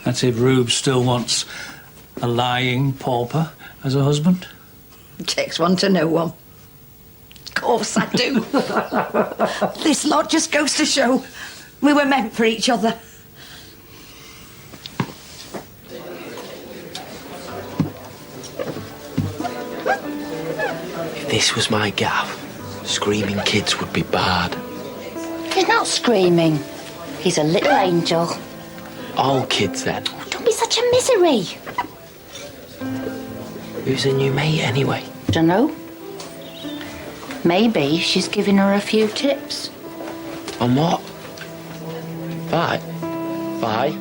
Speaker 6: That's if Rube still wants a lying pauper as a husband.
Speaker 3: It takes one to know one. Of course I do. This lot just goes to show we were meant for each other.
Speaker 12: If this was my gaff, screaming kids would be barred.
Speaker 16: He's not screaming. He's a little angel.
Speaker 12: All kids, then.
Speaker 16: Don't be such a misery.
Speaker 12: Who's her new mate, anyway?
Speaker 16: Dunno. Maybe she's giving her a few tips.
Speaker 12: On what? Bye. Bye.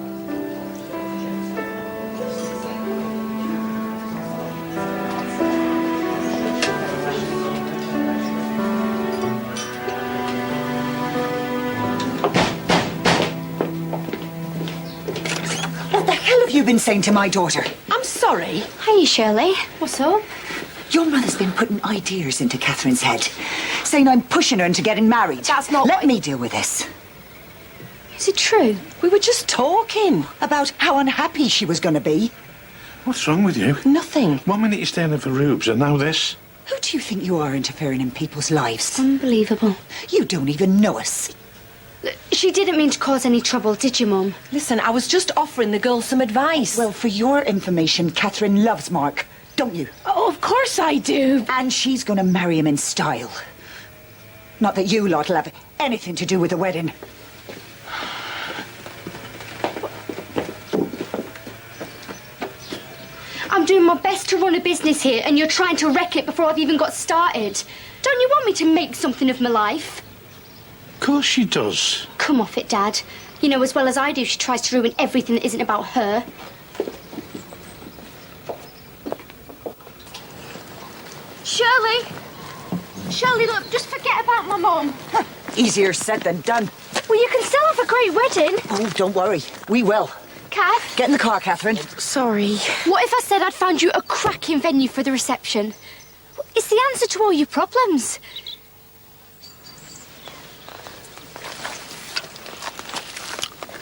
Speaker 7: What the hell have you been saying to my daughter?
Speaker 3: I'm sorry.
Speaker 4: Hiya, Shirley. What's up?
Speaker 7: Your mother's been putting ideas into Catherine's head, saying I'm pushing her into getting married.
Speaker 3: That's not
Speaker 7: Let me deal with this.
Speaker 4: Is it true?
Speaker 7: We were just talking about how unhappy she was going to be.
Speaker 5: What's wrong with you?
Speaker 13: Nothing.
Speaker 5: 1 minute you're standing for Rubes and now this.
Speaker 7: Who do you think you are interfering in people's lives?
Speaker 4: Unbelievable.
Speaker 7: You don't even know us.
Speaker 4: She didn't mean to cause any trouble, did you, Mum?
Speaker 13: Listen, I was just offering the girls some advice.
Speaker 7: Well, for your information, Catherine loves Mark, don't you?
Speaker 8: Oh, of course I do.
Speaker 7: And she's going to marry him in style. Not that you lot will have anything to do with the wedding.
Speaker 4: I'm doing my best to run a business here, and you're trying to wreck it before I've even got started. Don't you want me to make something of my life?
Speaker 5: Of course she does.
Speaker 4: Come off it, Dad. You know as well as I do she tries to ruin everything that isn't about her. Shirley! Shirley, look, just forget about my mum.
Speaker 7: Easier said than done.
Speaker 4: Well, you can still have a great wedding.
Speaker 7: Oh, don't worry. We will.
Speaker 4: Kath?
Speaker 7: Get in the car, Catherine.
Speaker 4: Sorry. What if I said I'd found you a cracking venue for the reception? It's the answer to all your problems.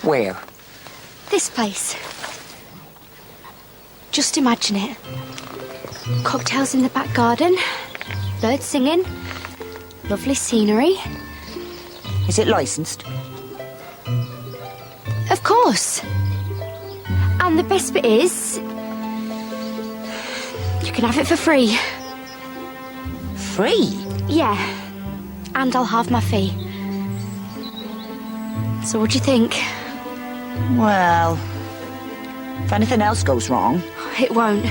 Speaker 7: Where?
Speaker 4: This place. Just imagine it. Cocktails in the back garden, birds singing, lovely scenery.
Speaker 7: Is it licensed?
Speaker 4: Of course. And the best bit is, you can have it for free.
Speaker 7: Free?
Speaker 4: Yeah. And I'll have my fee. So what do you think?
Speaker 7: Well, if anything else goes wrong...
Speaker 4: It won't.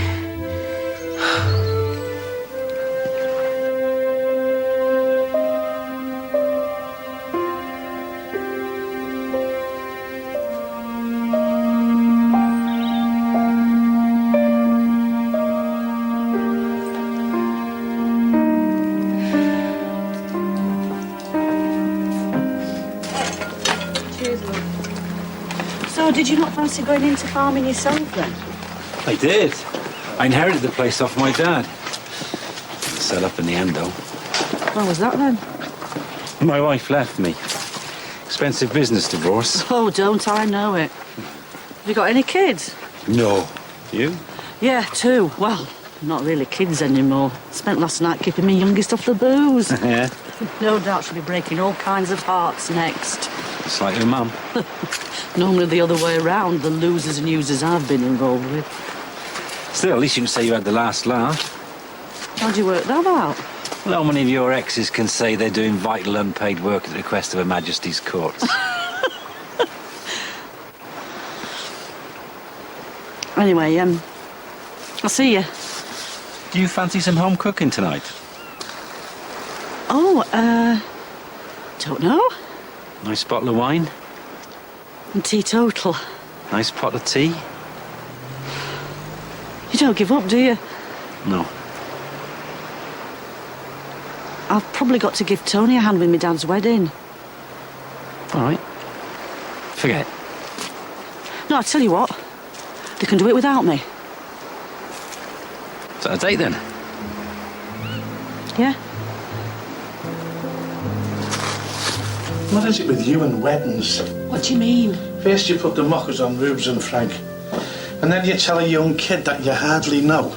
Speaker 13: So
Speaker 8: So, did you not fancy going into farming yourself then?
Speaker 9: I did. I inherited the place off my dad. Set up in the end, though.
Speaker 8: Why was that then?
Speaker 9: My wife left me. Expensive business divorce.
Speaker 8: Oh, don't I know it. Have you got any kids?
Speaker 9: No. You?
Speaker 8: Yeah, 2. Well, not really kids anymore. Spent last night keeping my youngest off the booze.
Speaker 9: Yeah.
Speaker 8: No doubt she'll be breaking all kinds of hearts next.
Speaker 9: It's like your mum.
Speaker 8: Normally the other way around, the losers and users I've been involved with.
Speaker 9: Still, at least you can say you had the last laugh.
Speaker 8: How'd you work that out?
Speaker 9: Well, how many of your exes can say they're doing vital unpaid work at the request of Her Majesty's courts?
Speaker 8: Anyway, I'll see you.
Speaker 9: Do you fancy some home cooking tonight?
Speaker 8: Oh, don't know.
Speaker 9: Nice bottle of wine?
Speaker 8: I'm teetotal.
Speaker 9: Nice pot of tea?
Speaker 8: You don't give up, do you?
Speaker 9: No.
Speaker 8: I've probably got to give Tony a hand with my dad's wedding.
Speaker 9: All right. Forget it.
Speaker 8: No, I tell you what. They can do it without me.
Speaker 9: Is that a date then?
Speaker 8: Yeah.
Speaker 5: What is it with you and weddings?
Speaker 13: What do you mean?
Speaker 5: First you put the mockers on Rubes and Frank, and then you tell a young kid that you hardly know.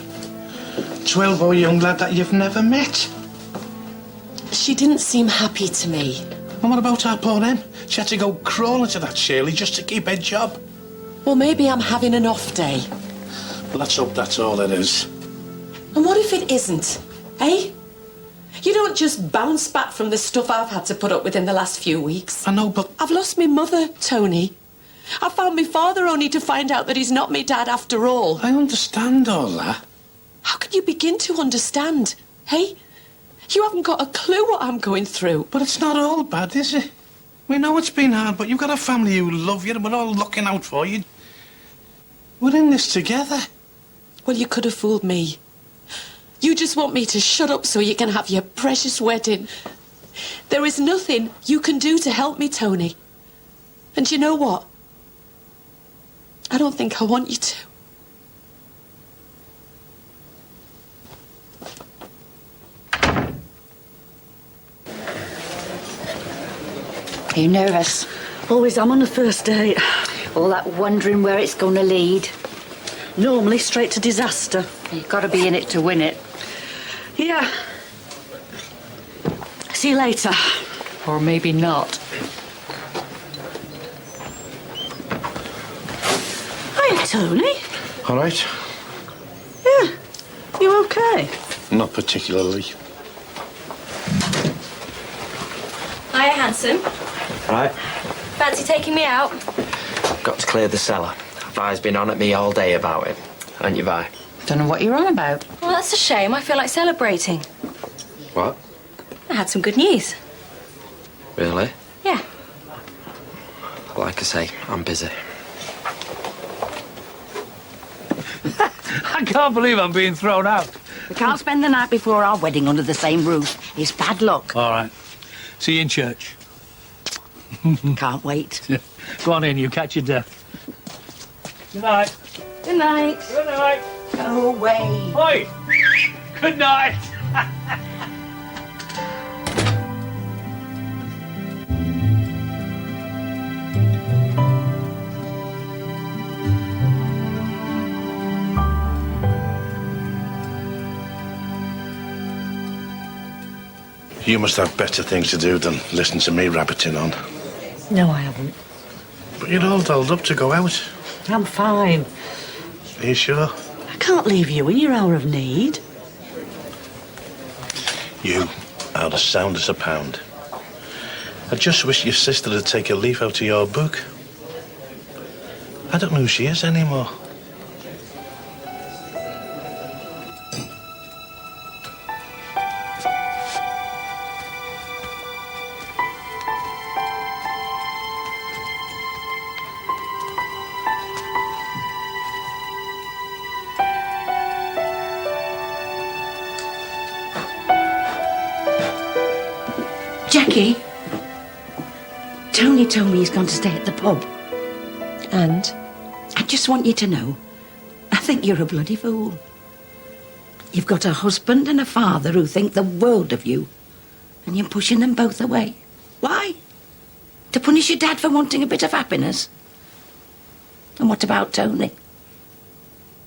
Speaker 5: 12-year-old young lad that you've never met.
Speaker 13: She didn't seem happy to me.
Speaker 5: And what about our poor Em? She had to go crawling to that Shirley just to keep her job.
Speaker 13: Well, maybe I'm having an off day.
Speaker 5: Well, let's hope that's all it is.
Speaker 13: And what if it isn't? Eh? You don't just bounce back from the stuff I've had to put up with in the last few weeks.
Speaker 5: I know, but...
Speaker 13: I've lost my mother, Tony. I found my father only to find out that he's not my dad after all.
Speaker 5: I understand all that.
Speaker 13: How can you begin to understand? Hey? You haven't got a clue what I'm going through.
Speaker 5: But it's not all bad, is it? We know it's been hard, but you've got a family who love you and we're all looking out for you. We're in this together.
Speaker 13: Well, you could have fooled me. You just want me to shut up so you can have your precious wedding. There is nothing you can do to help me, Tony. And you know what? I don't think I want you to.
Speaker 16: Are you nervous?
Speaker 8: Always am on the first date.
Speaker 16: All that wondering where it's going to lead.
Speaker 8: Normally straight to disaster.
Speaker 16: You've got to be in it to win it.
Speaker 8: Yeah. See you later.
Speaker 16: Or maybe not.
Speaker 8: Hiya, Tony.
Speaker 5: All right?
Speaker 8: Yeah. You okay?
Speaker 5: Not particularly.
Speaker 10: Hiya, handsome.
Speaker 12: Right.
Speaker 10: Fancy taking me out?
Speaker 12: Got to clear the cellar. Vi's been on at me all day about it. Ain't you, Vi?
Speaker 16: Don't know what you're on about.
Speaker 10: Well, that's a shame. I feel like celebrating.
Speaker 12: What?
Speaker 10: I had some good news.
Speaker 12: Really?
Speaker 10: Yeah.
Speaker 12: Like I say, I'm busy.
Speaker 6: I can't believe I'm being thrown out.
Speaker 3: We can't spend the night before our wedding under the same roof. It's bad luck.
Speaker 6: All right. See you in church.
Speaker 3: Can't wait.
Speaker 6: Go on in, you catch your death. Good night.
Speaker 3: Good night.
Speaker 6: Good night.
Speaker 3: Go away.
Speaker 6: Oi! Good night.
Speaker 5: You must have better things to do than listen to me rabbiting on.
Speaker 8: No, I haven't.
Speaker 5: But you're all dolled up to go out.
Speaker 8: I'm fine.
Speaker 5: Are you sure?
Speaker 8: I can't leave you in your hour of need.
Speaker 5: You are the sound as a pound. I just wish your sister would take a leaf out of your book. I don't know who she is anymore.
Speaker 3: Jackie, Tony told me he's gone to stay at the pub.
Speaker 13: And?
Speaker 3: I just want you to know, I think you're a bloody fool. You've got a husband and a father who think the world of you, and you're pushing them both away. Why? To punish your dad for wanting a bit of happiness? And what about Tony?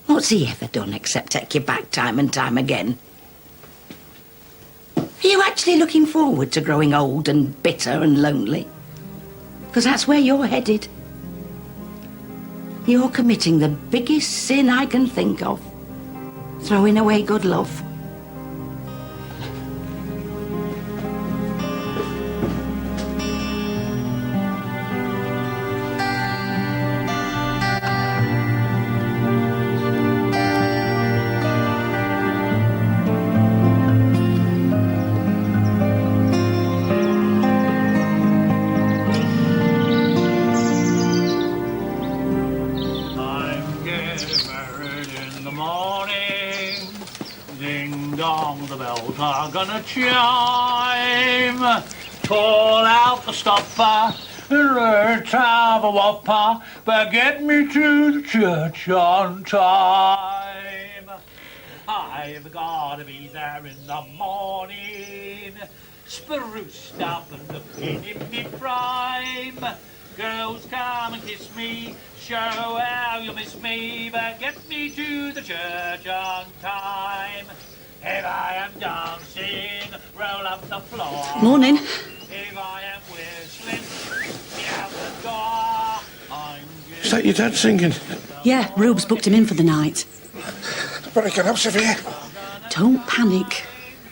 Speaker 3: What's he ever done except take you back time and time again? Are you actually looking forward to growing old and bitter and lonely? Because that's where you're headed. You're committing the biggest sin I can think of. Throwing away good love.
Speaker 6: Gonna chime, pull out the stopper, let's have a whopper, but get me to the church on time. I've gotta be there in the morning, spruced up and looking in me prime. Girls, come and kiss me, show how you miss me, but get me to the church on time. If I am dancing, roll up the floor.
Speaker 13: Morning.
Speaker 6: If I am whistling, me out the door.
Speaker 5: Is that your dad singing?
Speaker 13: Yeah, Rube's booked him in for the night.
Speaker 5: But I can have severe.
Speaker 13: Don't panic.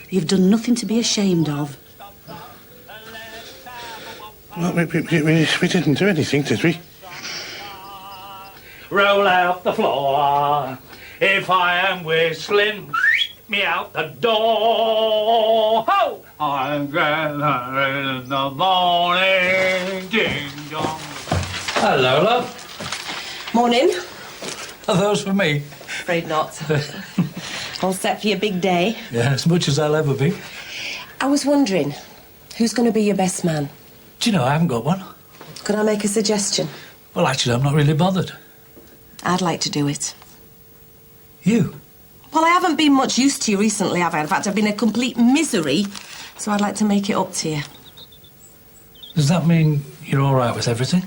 Speaker 13: You've done nothing to be ashamed of.
Speaker 5: Well, we didn't do anything, did we?
Speaker 6: Roll out the floor. If I am whistling, me out the door. Ho! I'm gathered in the morning. Ding dong.
Speaker 17: Hello, love.
Speaker 18: Morning.
Speaker 17: Are those for me?
Speaker 18: Afraid not. All set for your big day?
Speaker 17: Yeah, as much as I'll ever be.
Speaker 18: I was wondering, who's going to be your best man?
Speaker 17: Do you know, I haven't got one.
Speaker 18: Could I make a suggestion?
Speaker 17: Well, actually, I'm not really bothered.
Speaker 18: I'd like to do it.
Speaker 17: You?
Speaker 18: Well, I haven't been much use to you recently, have I? In fact, I've been a complete misery, so I'd like to make it up to you.
Speaker 17: Does that mean you're all right with everything?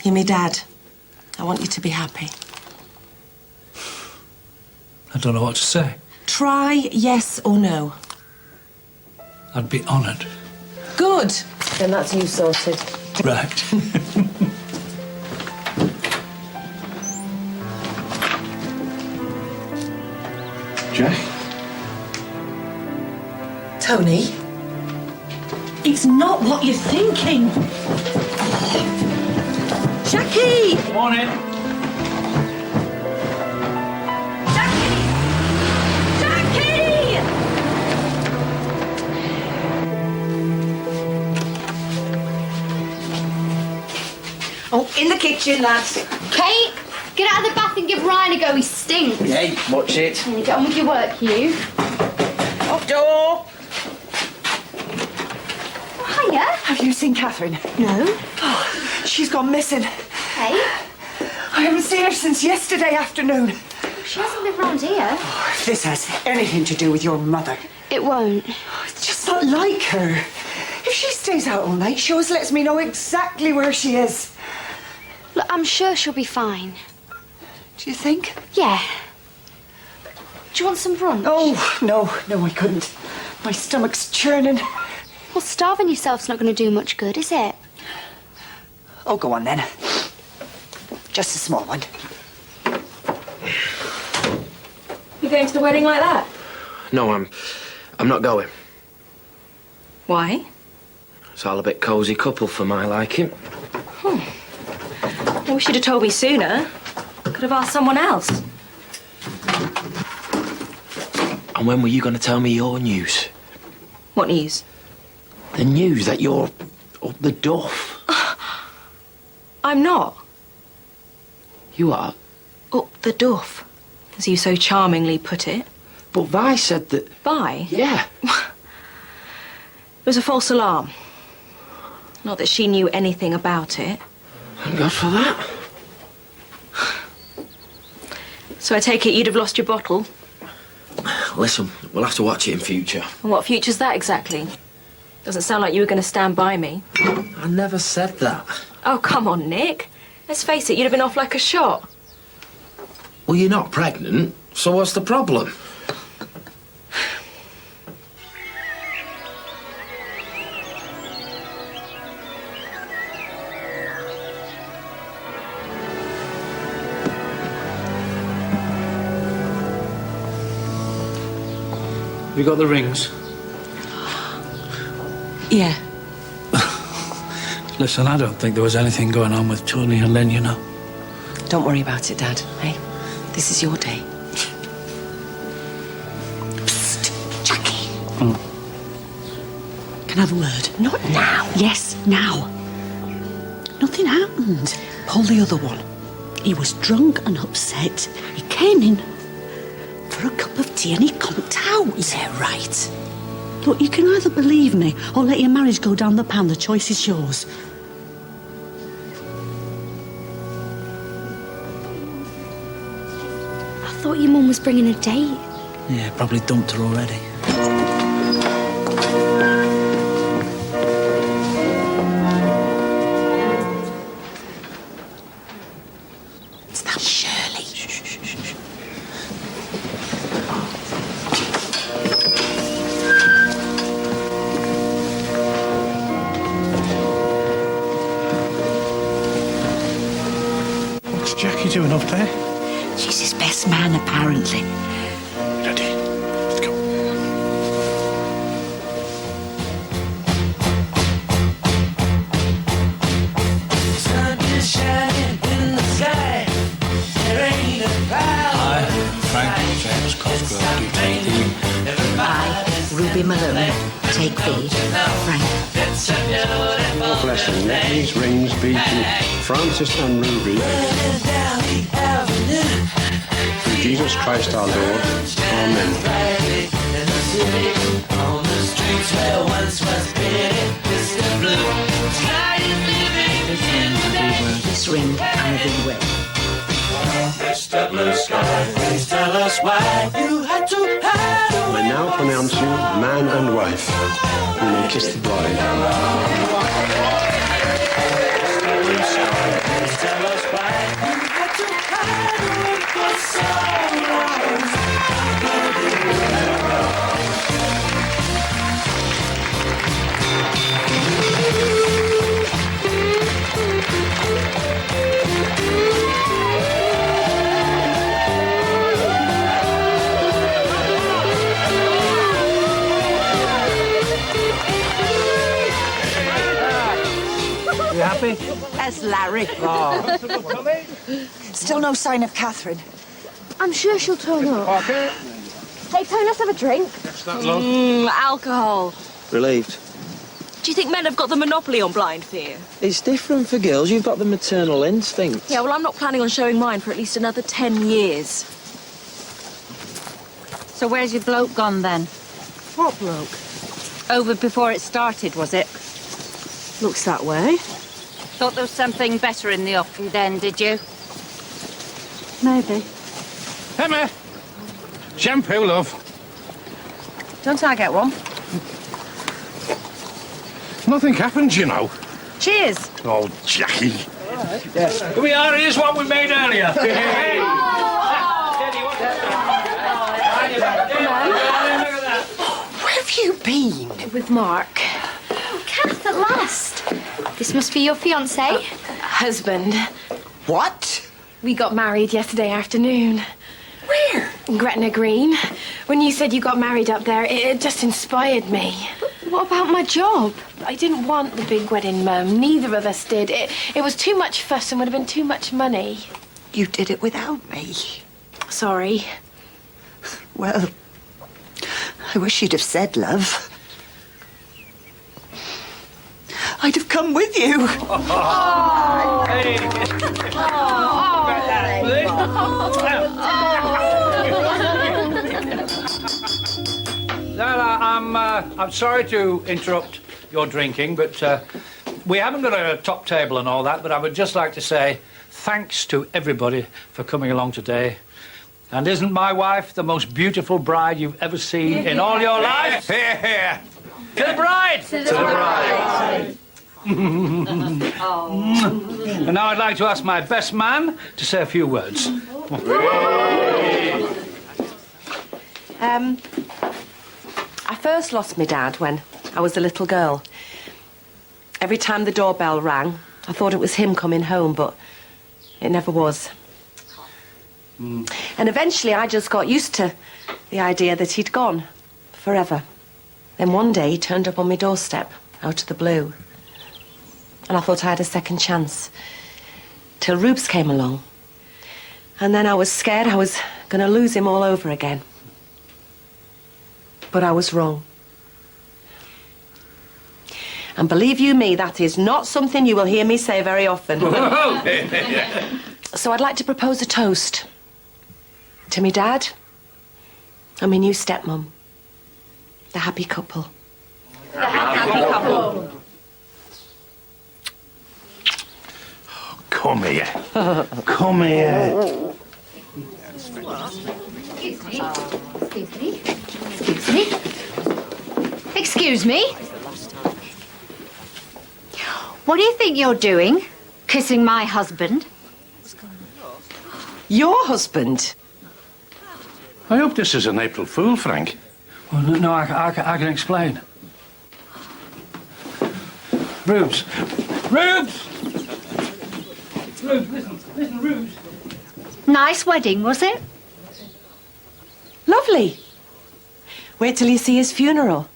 Speaker 18: You're me dad. I want you to be happy.
Speaker 17: I don't know what to say.
Speaker 18: Try yes or no.
Speaker 17: I'd be honoured.
Speaker 18: Good. Then that's you sorted.
Speaker 17: Right.
Speaker 5: Jack?
Speaker 18: Tony, it's not what you're thinking. Jackie!
Speaker 6: Morning.
Speaker 3: Oh, in the kitchen, lads.
Speaker 4: Kate, get out of the bath and give Ryan a go. He stinks.
Speaker 12: Hey, watch it.
Speaker 4: Get on with your work, you.
Speaker 18: Off door.
Speaker 4: Oh, hiya.
Speaker 19: Have you seen Catherine?
Speaker 4: No.
Speaker 19: Oh, she's gone missing.
Speaker 4: Hey?
Speaker 19: I haven't seen her since yesterday afternoon.
Speaker 4: She doesn't live around here.
Speaker 19: If this has anything to do with your mother.
Speaker 4: It won't.
Speaker 19: It's just not like her. If she stays out all night, she always lets me know exactly where she is.
Speaker 4: Look, I'm sure she'll be fine.
Speaker 19: Do you think?
Speaker 4: Yeah. Do you want some brunch?
Speaker 19: Oh, no, I couldn't. My stomach's churning.
Speaker 4: Well, starving yourself's not going to do much good, is it?
Speaker 19: Oh, go on then. Just a small one.
Speaker 10: You going to the wedding like that?
Speaker 12: No, I'm not going.
Speaker 10: Why?
Speaker 12: It's all a bit cosy couple for my liking.
Speaker 10: I wish you'd have told me sooner. Could have asked someone else.
Speaker 12: And when were you going to tell me your news?
Speaker 10: What news?
Speaker 12: The news that you're up the duff.
Speaker 10: I'm not.
Speaker 12: You are?
Speaker 10: Up the duff, as you so charmingly put it.
Speaker 12: But Vi said that...
Speaker 10: Vi?
Speaker 12: Yeah.
Speaker 10: It was a false alarm. Not that she knew anything about it.
Speaker 12: Thank God for that.
Speaker 11: So I take it you'd have lost your bottle?
Speaker 12: Listen, we'll have to watch it in future.
Speaker 11: And what future's that exactly? Doesn't sound like you were going to stand by me.
Speaker 12: I never said that.
Speaker 11: Oh, come on, Nick. Let's face it, you'd have been off like a shot.
Speaker 12: Well, you're not pregnant, so what's the problem?
Speaker 17: Have you got the rings?
Speaker 13: Yeah.
Speaker 17: Listen, I don't think there was anything going on with Tony and Lynn, you know.
Speaker 13: Don't worry about it, Dad. Hey, this is your day. Psst, Jackie. Can I have a word?
Speaker 18: Not now.
Speaker 13: Yes, now.
Speaker 18: Nothing happened. Paul, the other one. He was drunk and upset. He came in for a cup of tea and he conked out.
Speaker 13: Yeah, right.
Speaker 18: Look, you can either believe me or let your marriage go down the pan. The choice is yours.
Speaker 4: I thought your mum was bringing a date.
Speaker 17: Yeah, probably dumped her already.
Speaker 18: It's that Shirley.
Speaker 5: What's Jackie doing up there?
Speaker 18: She's his best man, apparently.
Speaker 5: Ready? Let's go.
Speaker 6: Sun is shining in the sky. There ain't a cloud.
Speaker 1: Hi, Frank, James, Cosgrove, do take B.
Speaker 3: I, Ruby Malone, take B. Frank.
Speaker 14: Your blessing, let these rings be to Francis and Ruby. Through Jesus Christ our Lord. Amen.
Speaker 3: This ring I will wear.
Speaker 6: Mr. Blue Sky, please tell us why you had to hide away.
Speaker 14: I now pronounce you man and wife. You may kiss the bride.
Speaker 6: Mr. Blue Sky, please tell us why you had to hide away for so long.
Speaker 15: You happy?
Speaker 19: That's Larry. Still no sign of Catherine.
Speaker 4: I'm sure she'll turn up.
Speaker 15: Okay.
Speaker 4: Hey, Tony, let's have a drink.
Speaker 5: That's that love.
Speaker 11: Alcohol.
Speaker 12: Relieved.
Speaker 11: Do you think men have got the monopoly on blind fear?
Speaker 12: It's different for girls. You've got the maternal instinct.
Speaker 11: Yeah, well, I'm not planning on showing mine for at least another 10 years.
Speaker 8: So where's your bloke gone then?
Speaker 18: What bloke?
Speaker 8: Over before it started, was it?
Speaker 18: Looks that way.
Speaker 8: Thought there was something better in the offing then, did you?
Speaker 18: Maybe.
Speaker 5: Emma! Shampoo, love.
Speaker 8: Don't I get one?
Speaker 5: Nothing happened, you know.
Speaker 8: Cheers.
Speaker 5: Oh, Jackie.
Speaker 6: Yes. Here we are, here's what we made earlier.
Speaker 3: Where have you been?
Speaker 4: With Mark. Oh, Kath, at last. This must be your fiancé.
Speaker 11: Husband.
Speaker 3: What?
Speaker 11: We got married yesterday afternoon.
Speaker 3: Where?
Speaker 11: In Gretna Green. When you said you got married up there, it just inspired me.
Speaker 4: What about my job?
Speaker 11: I didn't want the big wedding, Mum. Neither of us did. It was too much fuss and would have been too much money.
Speaker 3: You did it without me.
Speaker 11: Sorry.
Speaker 3: Well, I wish you'd have said, love. I'd have come with you.
Speaker 6: I'm sorry to interrupt your drinking, but we haven't got a top table and all that, but I would just like to say thanks to everybody for coming along today. And isn't my wife the most beautiful bride you've ever seen in all your life? Here. To the bride!
Speaker 1: To the bride.
Speaker 6: And now I'd like to ask my best man to say a few words.
Speaker 11: I first lost my dad when I was a little girl. Every time the doorbell rang, I thought it was him coming home, but it never was. And eventually I just got used to the idea that he'd gone forever. Then one day he turned up on my doorstep out of the blue. And I thought I had a second chance. Till Rubes came along. And then I was scared I was going to lose him all over again. But I was wrong. And believe you me, that is not something you will hear me say very often. So I'd like to propose a toast to me dad and my new stepmom. The happy couple.
Speaker 1: The happy couple.
Speaker 5: Come here. Come here.
Speaker 16: Excuse me? What do you think you're doing? Kissing my husband?
Speaker 11: Your husband?
Speaker 5: I hope this is an April Fool, Frank.
Speaker 6: Well, no, I can explain. Rubes! Rubes! Rubes, listen, Rubes.
Speaker 16: Nice wedding, was it?
Speaker 11: Lovely. Wait till you see his funeral.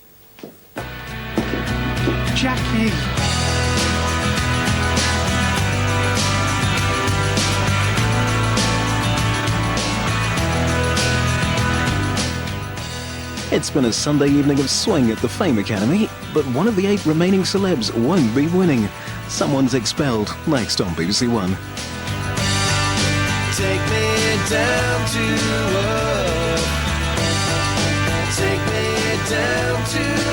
Speaker 5: Jackie.
Speaker 20: It's been a Sunday evening of swing at the Fame Academy, but one of the 8 remaining celebs won't be winning. Someone's expelled, next on BBC One.
Speaker 1: Take me down to earth. Take me down to